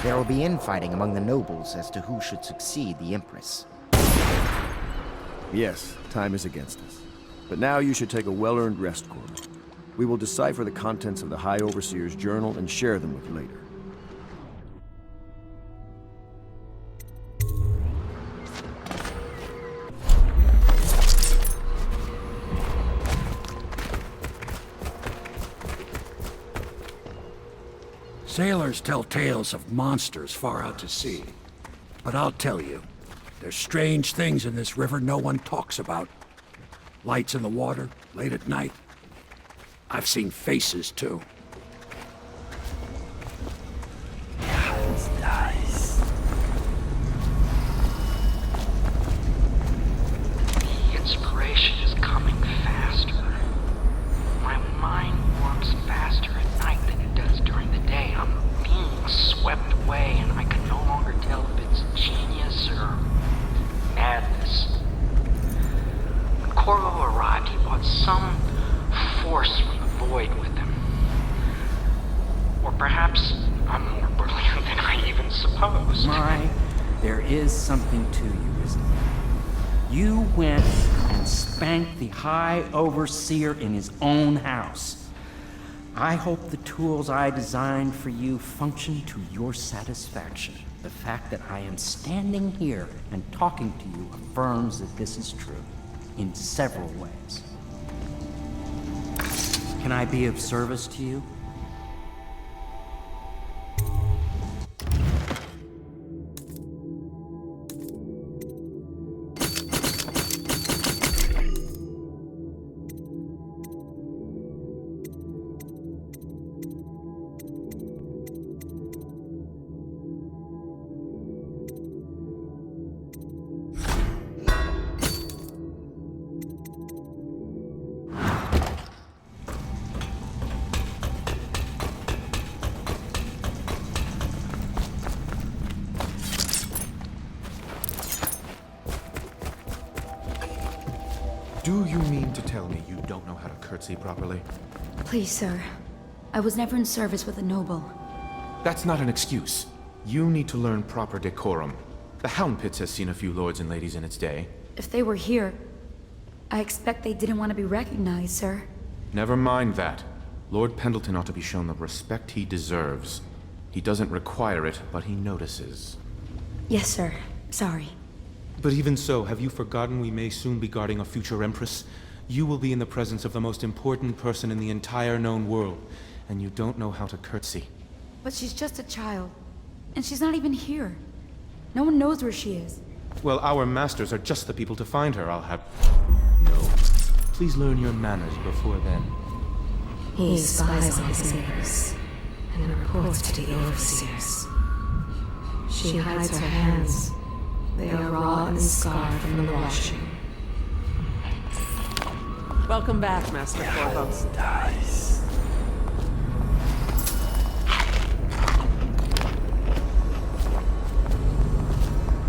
there will be infighting among the nobles as to who should succeed the Empress. Yes, time is against us. But now you should take a well-earned rest, Corvo. We will decipher the contents of the High Overseer's journal and share them with you later. Sailors tell tales of monsters far out to sea. But I'll tell you, there's strange things in this river no one talks about. Lights in the water, late at night. I've seen faces, too. Nice. The inspiration is coming faster. My mind works faster at night than it does during the day. I'm being swept away, and I can no longer tell if it's genius or madness. When Corvo arrived, he brought some force from the void with him. Or perhaps I'm more brilliant than I even supposed. There is something to you, isn't there? You went and spanked the High Overseer in his own house. I hope the tools I designed for you function to your satisfaction. The fact that I am standing here and talking to you affirms that this is true, in several ways. Can I be of service to you? Do you mean to tell me you don't know how to curtsy properly? Please, sir. I was never in service with a noble. That's not an excuse. You need to learn proper decorum. The Hound Pits has seen a few lords and ladies in its day. If they were here, I expect they didn't want to be recognized, sir. Never mind that. Lord Pendleton ought to be shown the respect he deserves. He doesn't require it, but he notices. Yes, sir. Sorry. But even so, have you forgotten we may soon be guarding a future Empress? You will be in the presence of the most important person in the entire known world, and you don't know how to curtsy. But she's just a child. And she's not even here. No one knows where she is. Well, our masters are just the people to find her, I'll have... No. Please learn your manners before then. He spies on his neighbors and reports to the overseers. She hides her hands. They are raw and scarred from the washing. Welcome back, Master Corvo. Dice.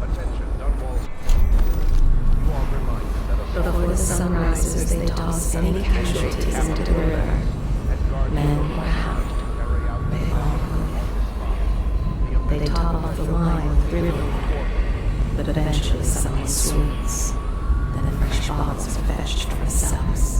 Attention, Dunwall. You are reminded that a Before the sun rises, they toss any casualties into the river. Men or hound, they all go. They top off the line with river water, but eventually someone swoops. Then fresh bottles are fetched from the cellars.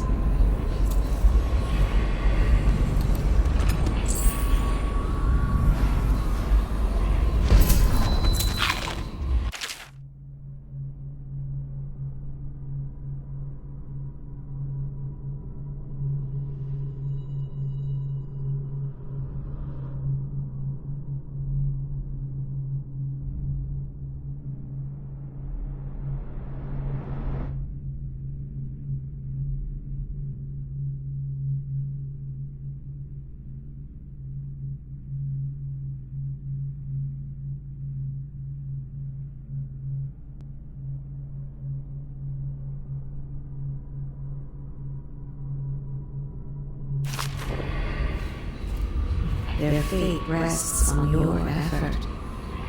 Their fate rests on your effort,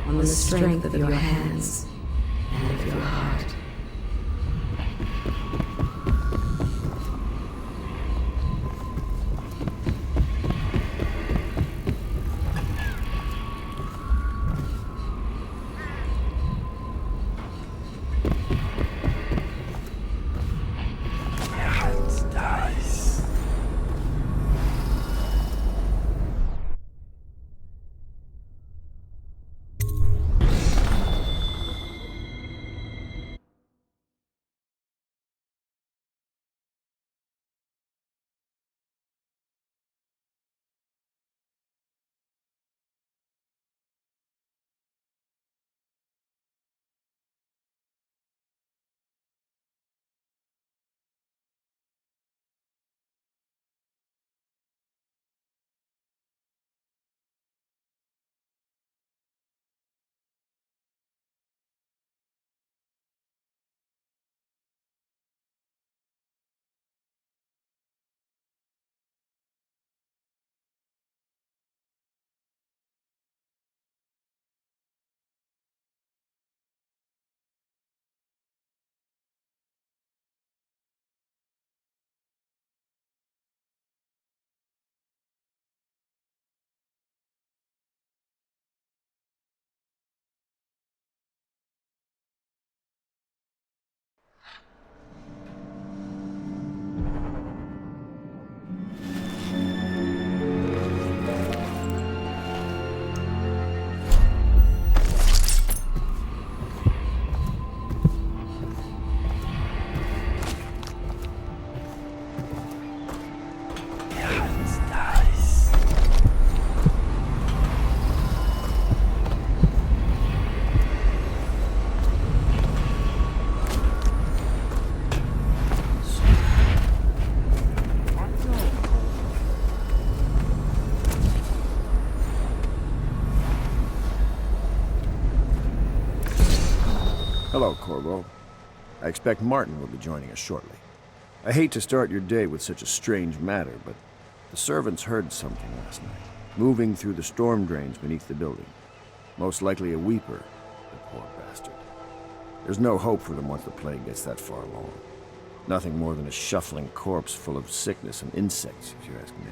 on the strength of your hands and of your heart. Dice. Hello, Corvo. I expect Martin will be joining us shortly. I hate to start your day with such a strange matter, but the servants heard something last night, moving through the storm drains beneath the building. Most likely a weeper, the poor bastard. There's no hope for them once the plague gets that far along. Nothing more than a shuffling corpse full of sickness and insects, if you ask me.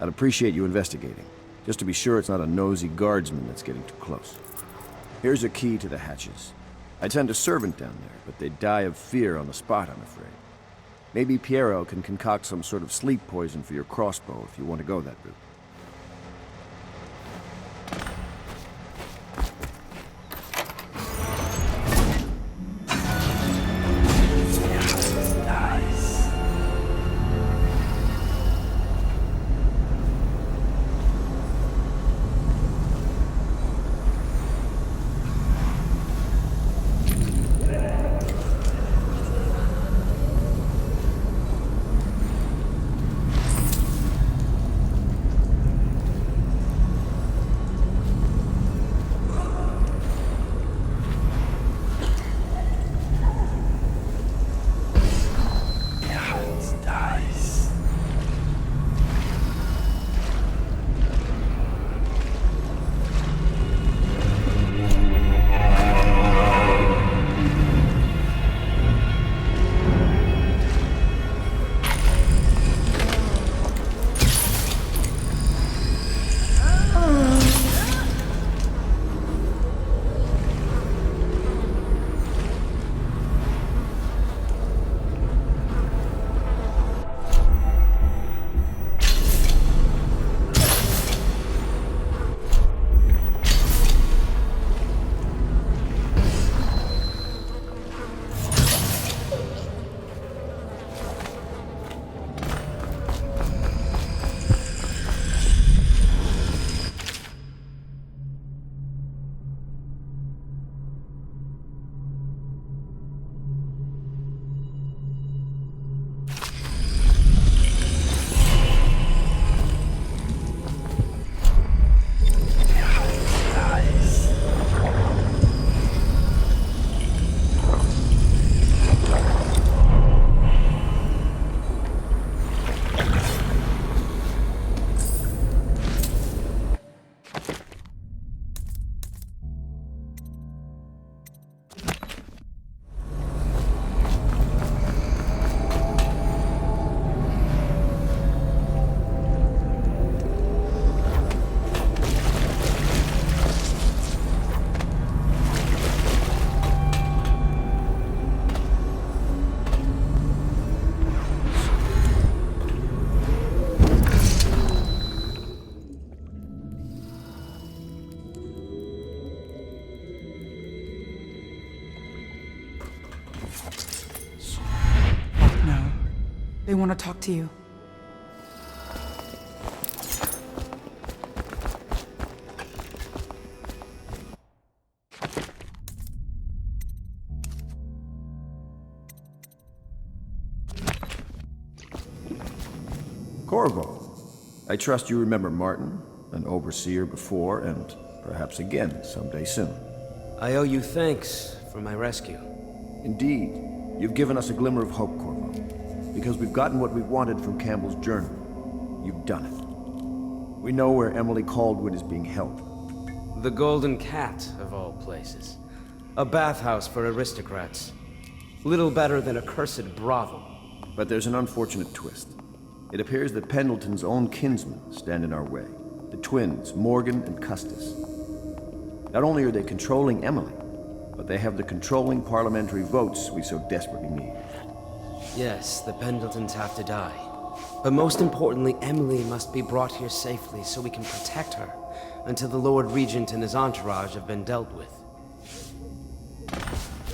I'd appreciate you investigating, just to be sure it's not a nosy guardsman that's getting too close. Here's a key to the hatches. I'd send a servant down there, but they'd die of fear on the spot, I'm afraid. Maybe Piero can concoct some sort of sleep poison for your crossbow if you want to go that route. They want to talk to you. Corvo, I trust you remember Martin, an overseer before, and perhaps again someday soon. I owe you thanks for my rescue. Indeed. You've given us a glimmer of hope, Corvo. Because we've gotten what we wanted from Campbell's journal. You've done it. We know where Emily Caldwood is being held. The Golden Cat, of all places. A bathhouse for aristocrats. Little better than a cursed brothel. But there's an unfortunate twist. It appears that Pendleton's own kinsmen stand in our way. The twins, Morgan and Custis. Not only are they controlling Emily, but they have the controlling parliamentary votes we so desperately need. Yes, the Pendletons have to die. But most importantly, Emily must be brought here safely so we can protect her until the Lord Regent and his entourage have been dealt with.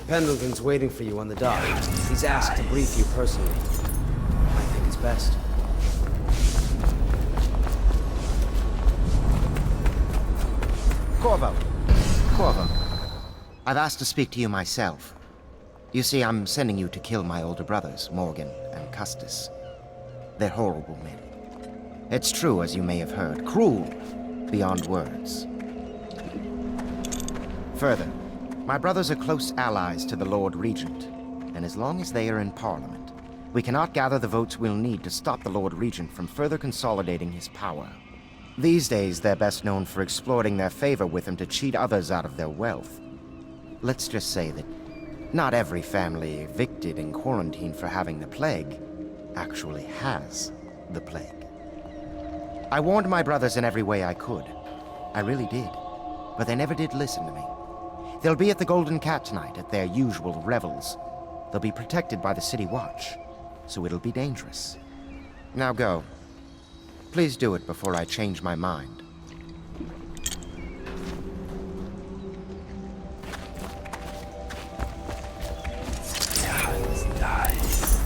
Pendleton's waiting for you on the dock. He's asked to brief you personally. I think it's best. Corvo. I've asked to speak to you myself. You see, I'm sending you to kill my older brothers, Morgan and Custis. They're horrible men. It's true, as you may have heard, cruel beyond words. Further, my brothers are close allies to the Lord Regent, and as long as they are in Parliament, we cannot gather the votes we'll need to stop the Lord Regent from further consolidating his power. These days, they're best known for exploiting their favor with him to cheat others out of their wealth. Let's just say that not every family evicted and quarantined for having the plague actually has the plague. I warned my brothers in every way I could. I really did. But they never did listen to me. They'll be at the Golden Cat tonight at their usual revels. They'll be protected by the City Watch, so it'll be dangerous. Now go. Please do it before I change my mind. Nice.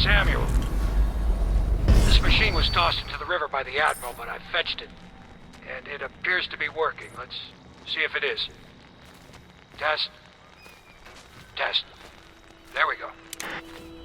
Samuel. This machine was tossed into the river by the Admiral, but I fetched it. And it appears to be working. Let's see if it is. Test. Test. There we go.